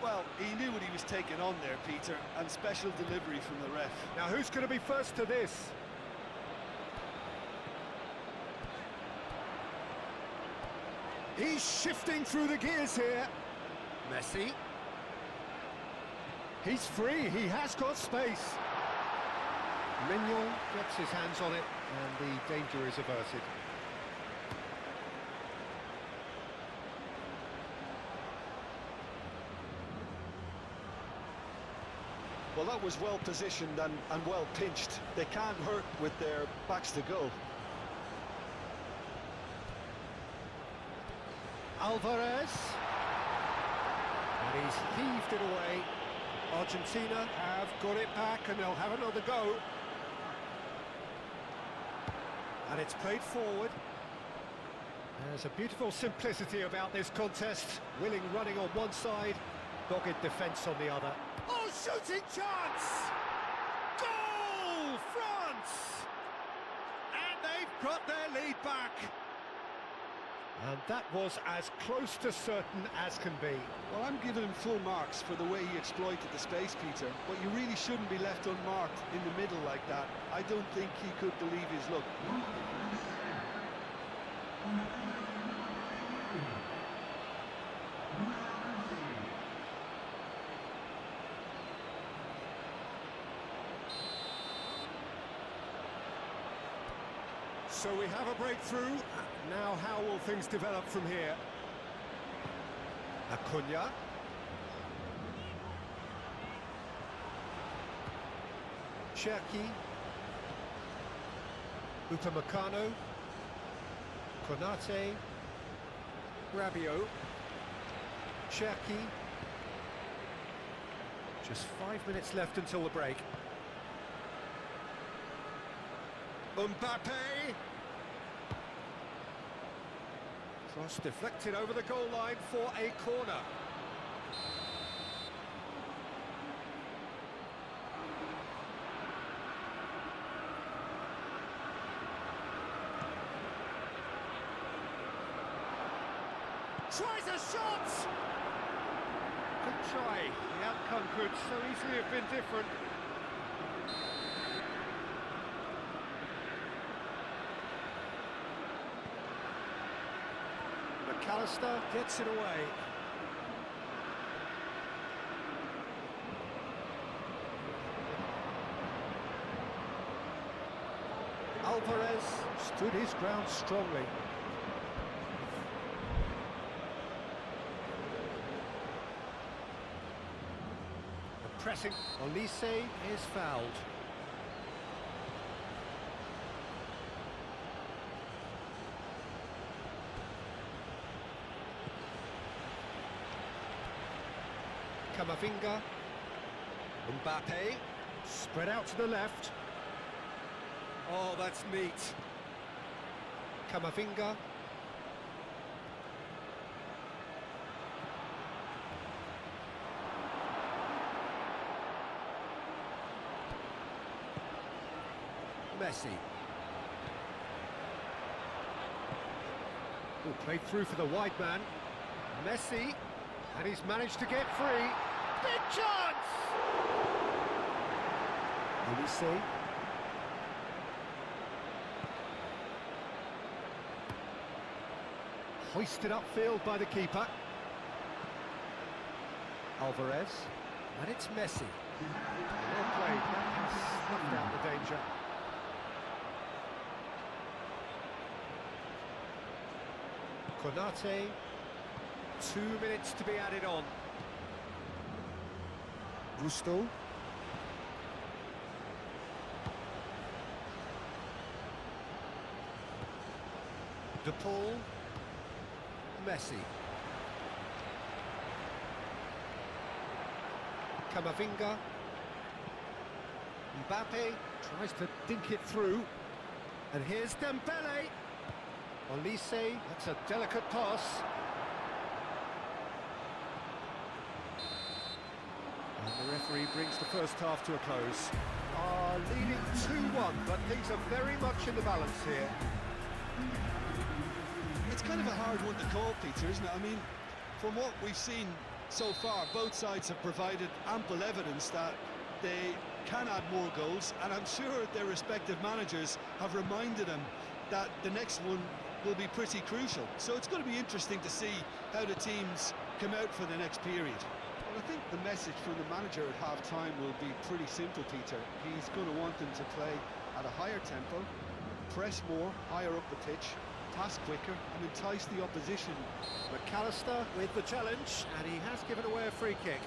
Well, he knew what he was taking on there, Peter, and special delivery from the ref. Now, who's going to be first to this? He's shifting through the gears here. Messi. He's free, he has got space. Mignon gets his hands on it, and the danger is averted. Well, that was well positioned and well pinched. They can't hurt with their backs to goal. Alvarez. And he's heaved it away. Argentina have got it back, and they'll have another go. And it's played forward. There's a beautiful simplicity about this contest. Willing running on one side, dogged defence on the other. Oh, shooting chance! Goal, France! And they've got their lead back. And that was as close to certain as can be. Well, I'm giving him full marks for the way he exploited the space, Peter. But you really shouldn't be left unmarked in the middle like that. I don't think he could believe his luck. So we have a breakthrough. Now how will things develop from here? Acuna. Cherki. Upamecano. Konate. Rabiot. Cherki. Just 5 minutes left until the break. Mbappe. Cross deflected over the goal line for a corner. Tries a shot! Good try. The outcome could so easily have been different. McAllister gets it away. Alvarez stood his ground strongly. The pressing. Olise is fouled. Camavinga. Mbappe. Spread out to the left. Oh, that's neat. Camavinga. Messi. Oh, played through for the wide man. Messi. And he's managed to get free. Big chance! Olise. Hoisted upfield by the keeper. Alvarez. And it's Messi. Well played. That has snuffed out the danger. Konate. 2 minutes to be added on. Gusto. De Paul. Messi. Camavinga. Mbappe tries to dink it through. And here's Dembele. Olise, that's a delicate pass. The referee brings the first half to a close. Are leading 2-1, but things are very much in the balance here. It's kind of a hard one to call, Peter, isn't it? I mean, from what we've seen so far, both sides have provided ample evidence that they can add more goals, and I'm sure their respective managers have reminded them that the next one will be pretty crucial. So it's going to be interesting to see how the teams come out for the next period. Well, I think the message from the manager at half-time will be pretty simple, Peter. He's going to want them to play at a higher tempo, press more, higher up the pitch, pass quicker, and entice the opposition. McAllister with the challenge, and he has given away a free kick.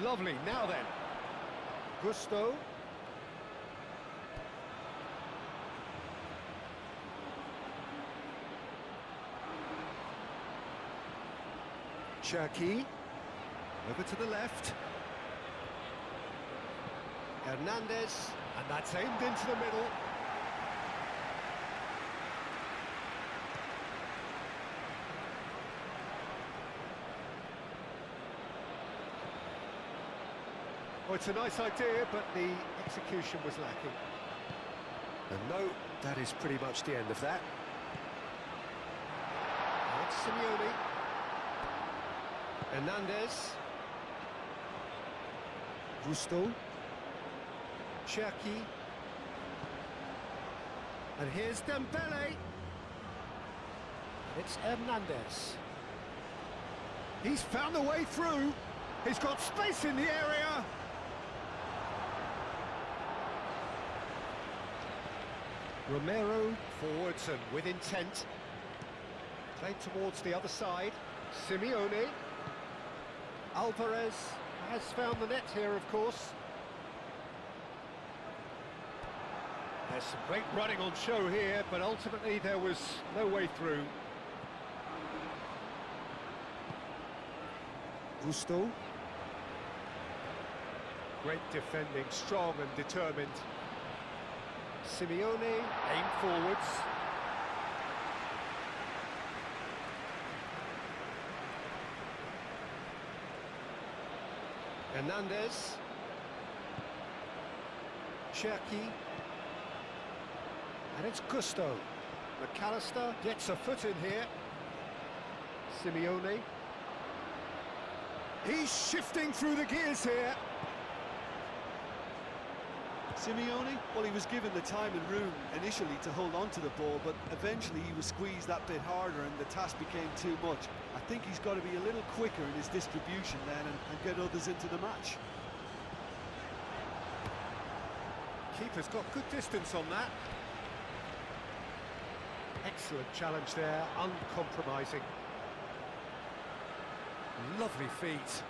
Lovely, now then. Gusto. Shaquib. Over to the left. Hernandez. And that's aimed into the middle. Well, it's a nice idea, but the execution was lacking. And no, that is pretty much the end of that. And it's Simeone. Hernandez. Gusto. Cherki. And here's Dembele. And it's Hernandez. He's found the way through. He's got space in the area. Romero forwards and with intent. Played towards the other side. Simeone. Alvarez has found the net here, of course. There's some great running on show here, but ultimately there was no way through. Gusto. Great defending, strong and determined. Simeone, aim forwards. Hernandez. Cherki. And it's Gusto. McAllister gets a foot in here. Simeone. He's shifting through the gears here. Simeone, well, he was given the time and room initially to hold on to the ball, but eventually he was squeezed that bit harder and the task became too much. I think he's got to be a little quicker in his distribution then and get others into the match. Keeper's got good distance on that. Excellent challenge there, uncompromising. Lovely feet.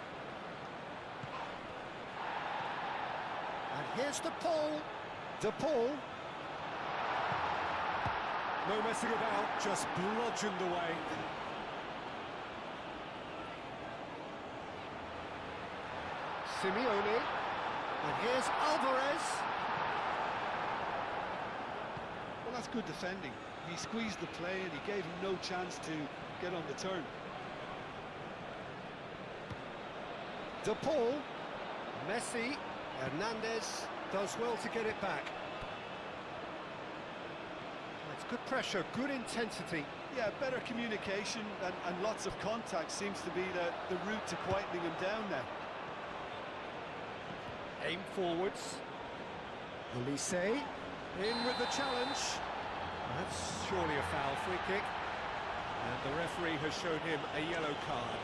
And here's De Paul. De Paul. No messing about, just bludgeoned away. Simeone. And here's Alvarez. Well, that's good defending. He squeezed the play and he gave him no chance to get on the turn. De Paul. Messi. Hernandez does well to get it back. It's good pressure, good intensity. Yeah, better communication and lots of contact seems to be the route to quietening him down now. Aim forwards. Elise in with the challenge. That's surely a foul, free kick. And the referee has shown him a yellow card.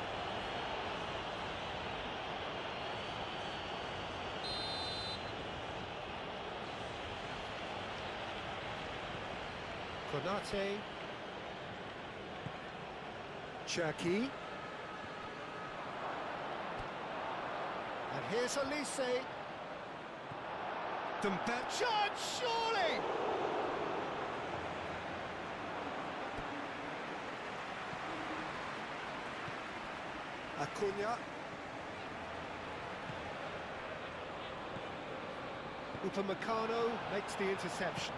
Konate. Cherki. And here's Elise. Dembele. Chance, surely! Acuna. Upamecano makes the interception.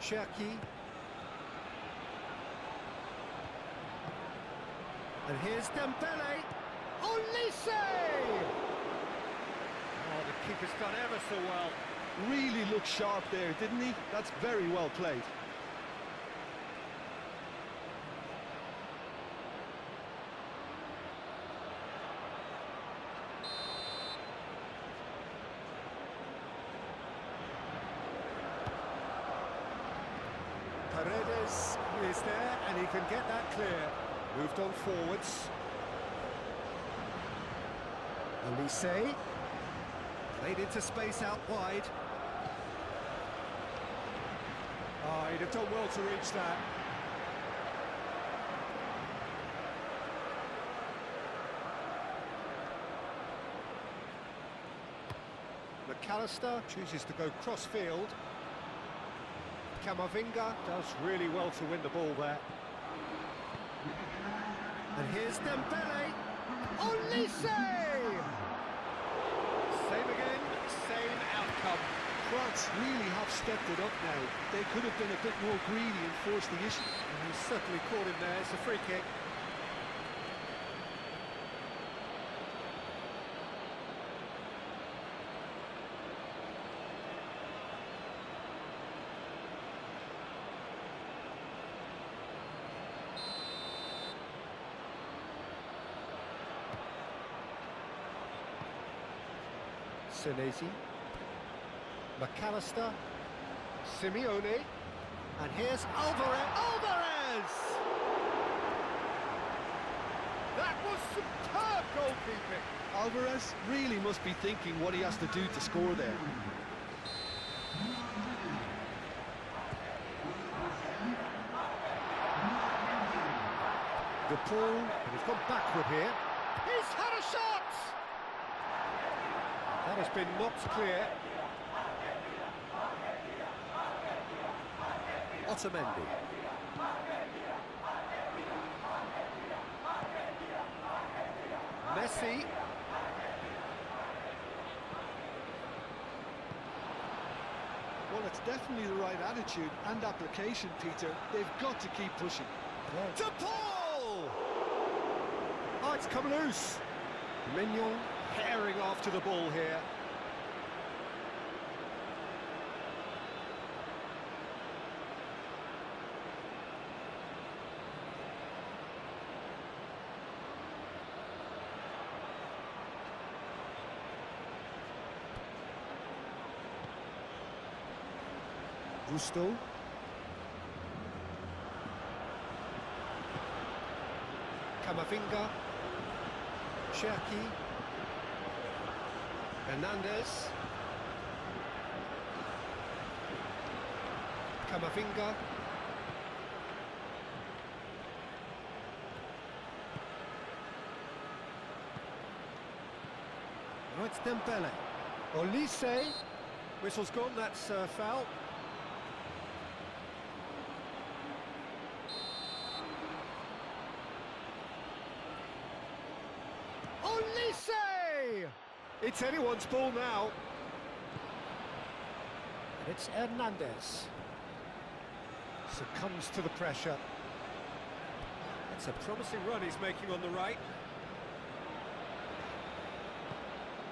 Shaquib. And here's Dembele. Olise! Oh, the keeper's done ever so well. Really looked sharp there, didn't he? That's very well played. Paredes is there, and he can get that clear. Moved on forwards. Olise. Played into space out wide. Oh, he'd have done well to reach that. McAllister chooses to go cross-field. Camavinga does really well to win the ball there. And here's Dembele. Olise! Same again, same outcome. France really have stepped it up now. They could have been a bit more greedy and forced the issue. And he's certainly caught him there. It's a free kick. Senesi, McAllister, Simeone, and here's Alvarez. Alvarez! That was superb goalkeeping. Alvarez really must be thinking what he has to do to score there. The ball, and he's gone backward here. He's had a shot! That has been knocked clear. Otamendi. Messi. Well, it's definitely the right attitude and application, Peter. They've got to keep pushing. To Paul! Oh, it's come loose. Mignon herring after the ball here. Gusto. Camavinga. Shaquib. Hernandez. Camavinga. Now it's Dembele. Olise. Whistle's gone, that's foul. Olise! It's anyone's ball now. And it's Hernandez. Succumbs to the pressure. It's a promising run he's making on the right.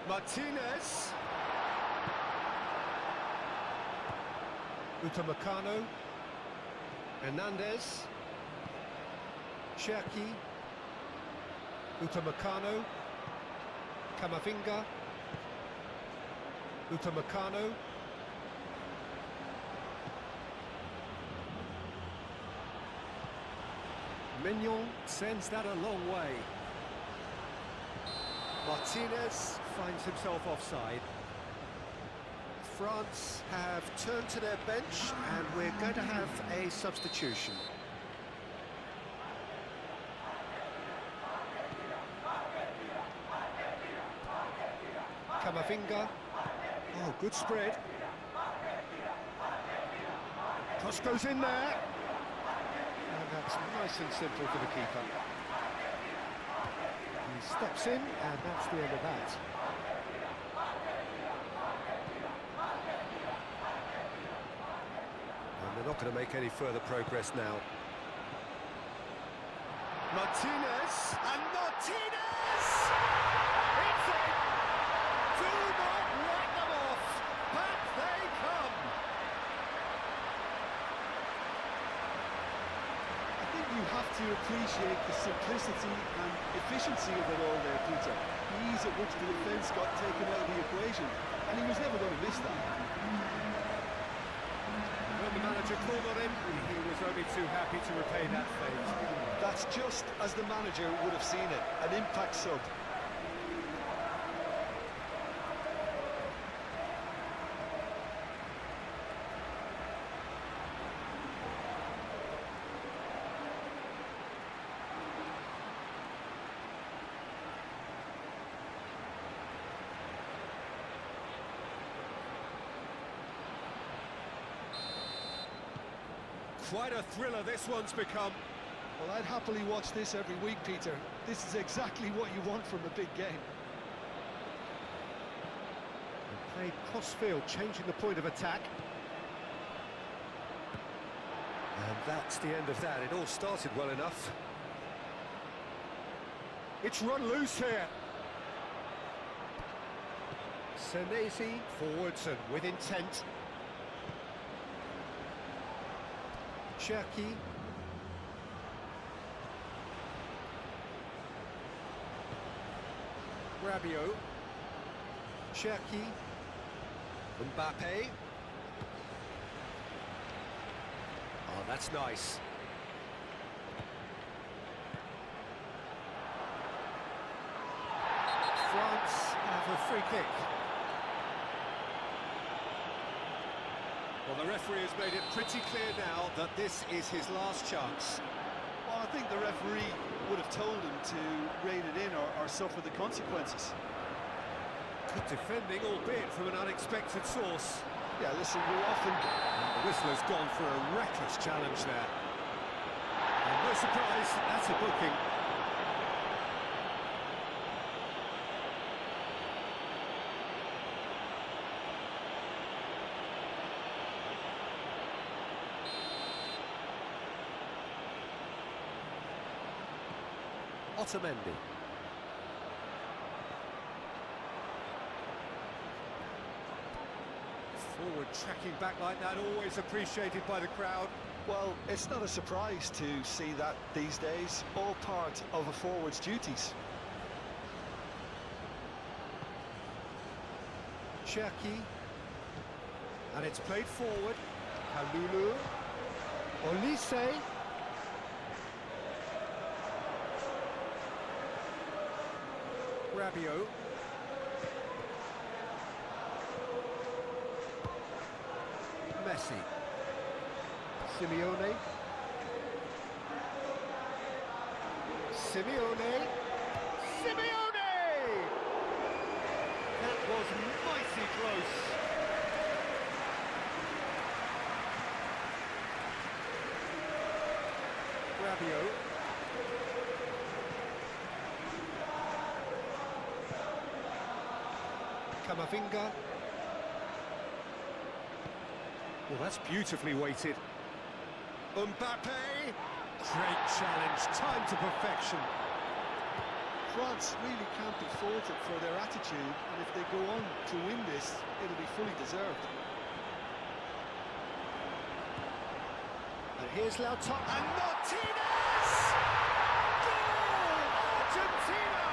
Martinez. Upamecano. Hernandez. Shaquib. Upamecano. Camavinga. Upamecano. Mignon sends that a long way. Martinez finds himself offside. France have turned to their bench and we're going to have a substitution. Camavinga. Oh, good spread. Cross goes in there. And that's nice and simple for the keeper. He steps in, and that's the end of that. They're not going to make any further progress now. Martinez! And Martinez! It's in! Do not write them off! Back they come! I think you have to appreciate the simplicity and efficiency of it all there, Peter. The ease at which the defence got taken out of the equation, and he was never going to miss that. When the manager called on him, he was only too happy to repay that favour. That's just as the manager would have seen it, an impact sub. Quite a thriller this one's become. Well, I'd happily watch this every week, Peter. This is exactly what you want from a big game. Played cross-field, changing the point of attack. And that's the end of that. It all started well enough. It's run loose here. Senesi forwards and with intent. Shaquib. Rabiot. Shaquib. Mbappe. Oh, that's nice. France have a free kick. Well, the referee has made it pretty clear now that this is his last chance. Well, I think the referee would have told him to rein it in or suffer the consequences. Good defending, albeit from an unexpected source. Yeah, listen, we often... The whistler's gone for a reckless challenge there. And no surprise, that's a booking. Otamendi. Forward tracking back like that, always appreciated by the crowd. Well, it's not a surprise to see that these days, all part of a forward's duties. Shaquib. And it's played forward. Kalulu. Olise. Rabiot. Messi. Simeone. Simeone. Simeone! That was mighty close. Rabiot. Camavinga. Well, that's beautifully weighted. Mbappe! Great challenge, time to perfection. France really can't be faulted for their attitude, and if they go on to win this, it'll be fully deserved. And here's Lautaro. And Martinez! Goal! Argentina!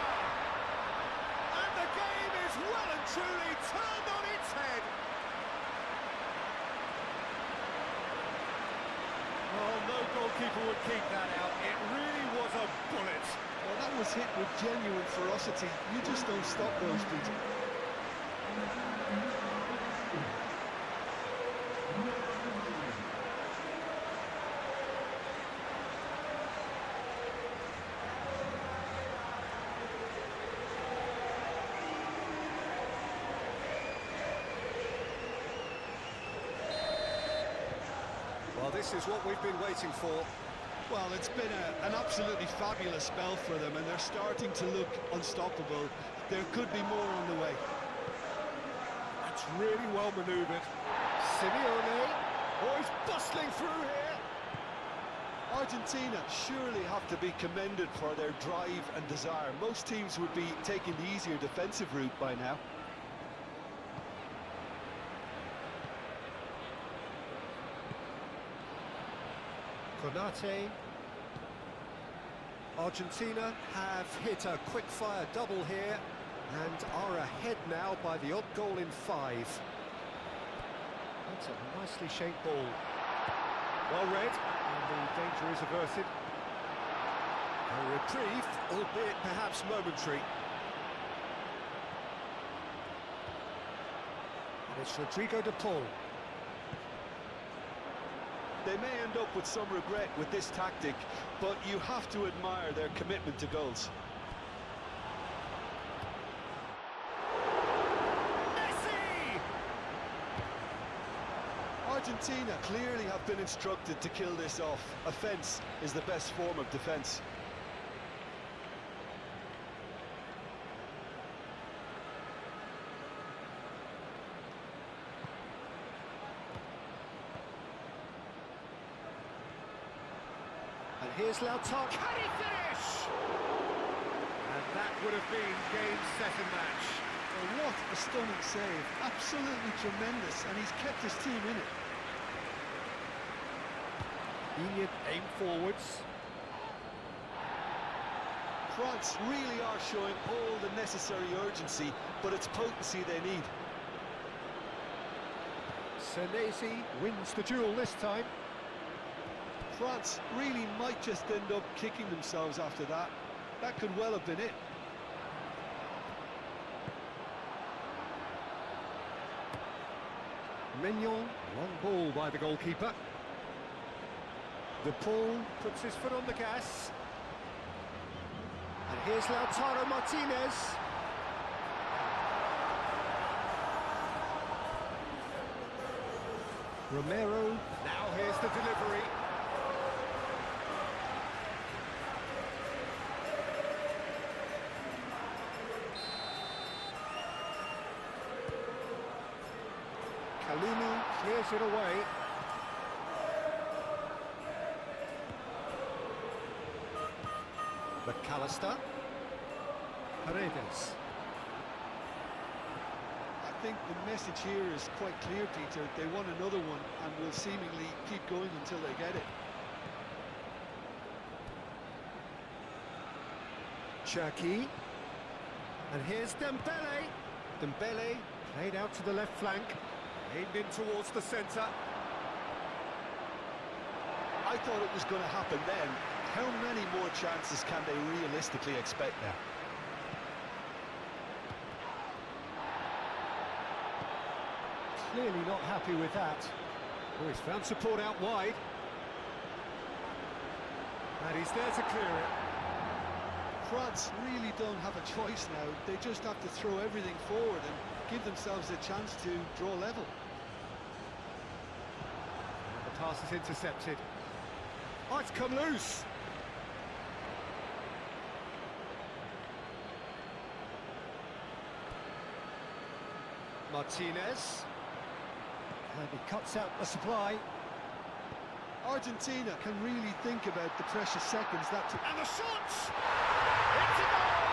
And the game is well and truly turned on its head. Oh, no goalkeeper would keep that out. It really was a bullet. Well, that was hit with genuine ferocity. You just don't stop those, Peter. Well, this is what we've been waiting for. Well, it's been an absolutely fabulous spell for them, and they're starting to look unstoppable. There could be more on the way. That's really well manoeuvred. Simeone. Oh, he's bustling through here. Argentina surely have to be commended for their drive and desire. Most teams would be taking the easier defensive route by now. Konate. Argentina have hit a quick-fire double here and are ahead now by the odd goal in 5. That's a nicely shaped ball. Well read, and the danger is averted. A reprieve, albeit perhaps momentary. And it's Rodrigo de Paul. They may end up with some regret with this tactic, but you have to admire their commitment to goals. Messi! Argentina clearly have been instructed to kill this off. Offence is the best form of defence. And here's Lautaro. Can he finish? And that would have been game, set and match. Well, what a stunning save. Absolutely tremendous, and he's kept his team in it. Leaguye aim forwards. France really are showing all the necessary urgency, but it's potency they need. Senesi wins the duel this time. France really might just end up kicking themselves after that. That could well have been it. Mignon, long ball by the goalkeeper. De Paul puts his foot on the gas. And here's Lautaro Martinez. Romero, now here's the delivery. Kalulu clears it away. McAllister. Paredes. I think the message here is quite clear, Peter. They want another one and will seemingly keep going until they get it. Shaquib. And here's Dembele. Dembele played out to the left flank. Aimed in towards the centre. I thought it was going to happen then. How many more chances can they realistically expect now? Clearly not happy with that. Oh, he's found support out wide. And he's there to clear it. France really don't have a choice now. They just have to throw everything forward and give themselves a chance to draw level. And the pass is intercepted. Oh, it's come loose. Martinez. And he cuts out the supply. Argentina can really think about the precious seconds that took. And the shot! It's a goal!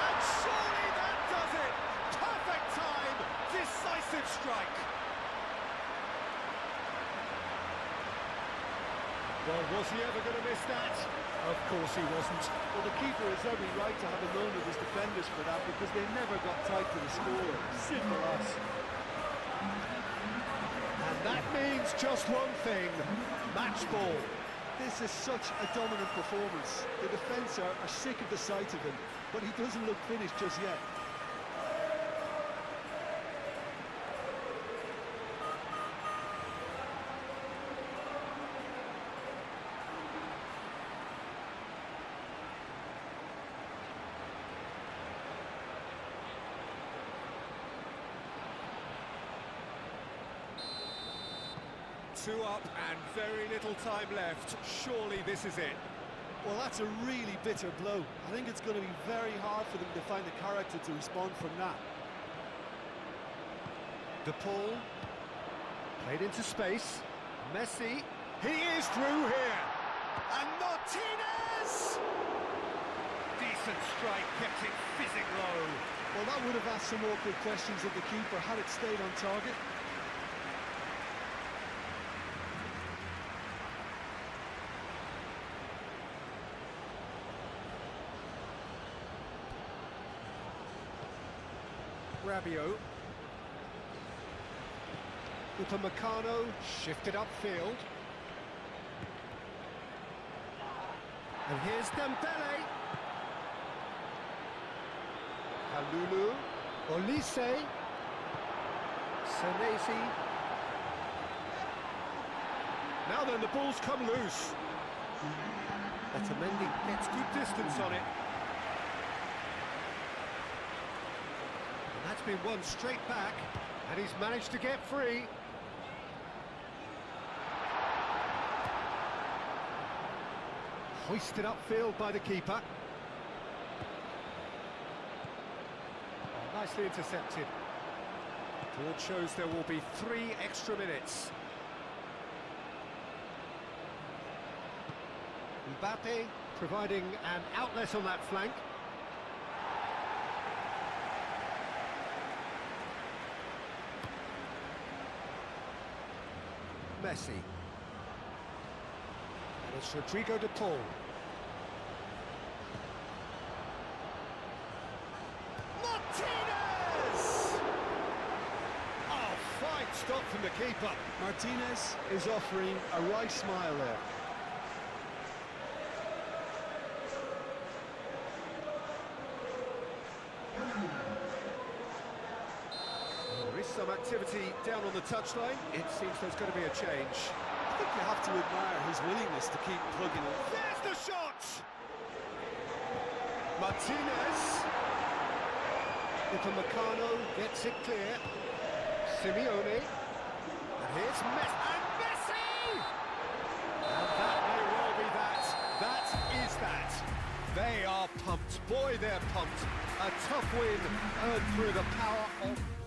And surely that does it! Perfect time! Decisive strike! Well, was he ever going to miss that? Of course he wasn't. Well, the keeper has every right to have a moan of his defenders for that because they never got tight to the score. Simple as. And that means just one thing. Match ball. This is such a dominant performance. The defence are sick of the sight of him, but he doesn't look finished just yet. Two up and very little time left. Surely this is it. Well, that's a really bitter blow. I think it's going to be very hard for them to find the character to respond from that. De Paul. Played into space. Messi. He is through here. And Martinez! Decent strike, kept it fizzing low. Well, that would have asked some awkward questions of the keeper had it stayed on target. Rabiot. Upamecano shifted upfield. And here's Dembele. Kalulu. Olise. Senesi. Now then, the ball's come loose. Otamendi gets good distance on it. And that's been won straight back, and he's managed to get free. Hoisted upfield by the keeper. Oh, nicely intercepted. Board shows there will be 3 extra minutes. Mbappe providing an outlet on that flank. Messi. And it's Rodrigo de Paul. Martinez! Oh, fine stop from the keeper. Martinez is offering a wry smile there. There is some activity down on the touchline. It seems there's going to be a change. I think you have to admire his willingness to keep plugging it. There's the shot! Martinez. Upamecano gets it clear. Simeone. And here's Messi. And Messi! And that may well be that. That is that. They are pumped. Boy, they're pumped. A tough win earned through the power of...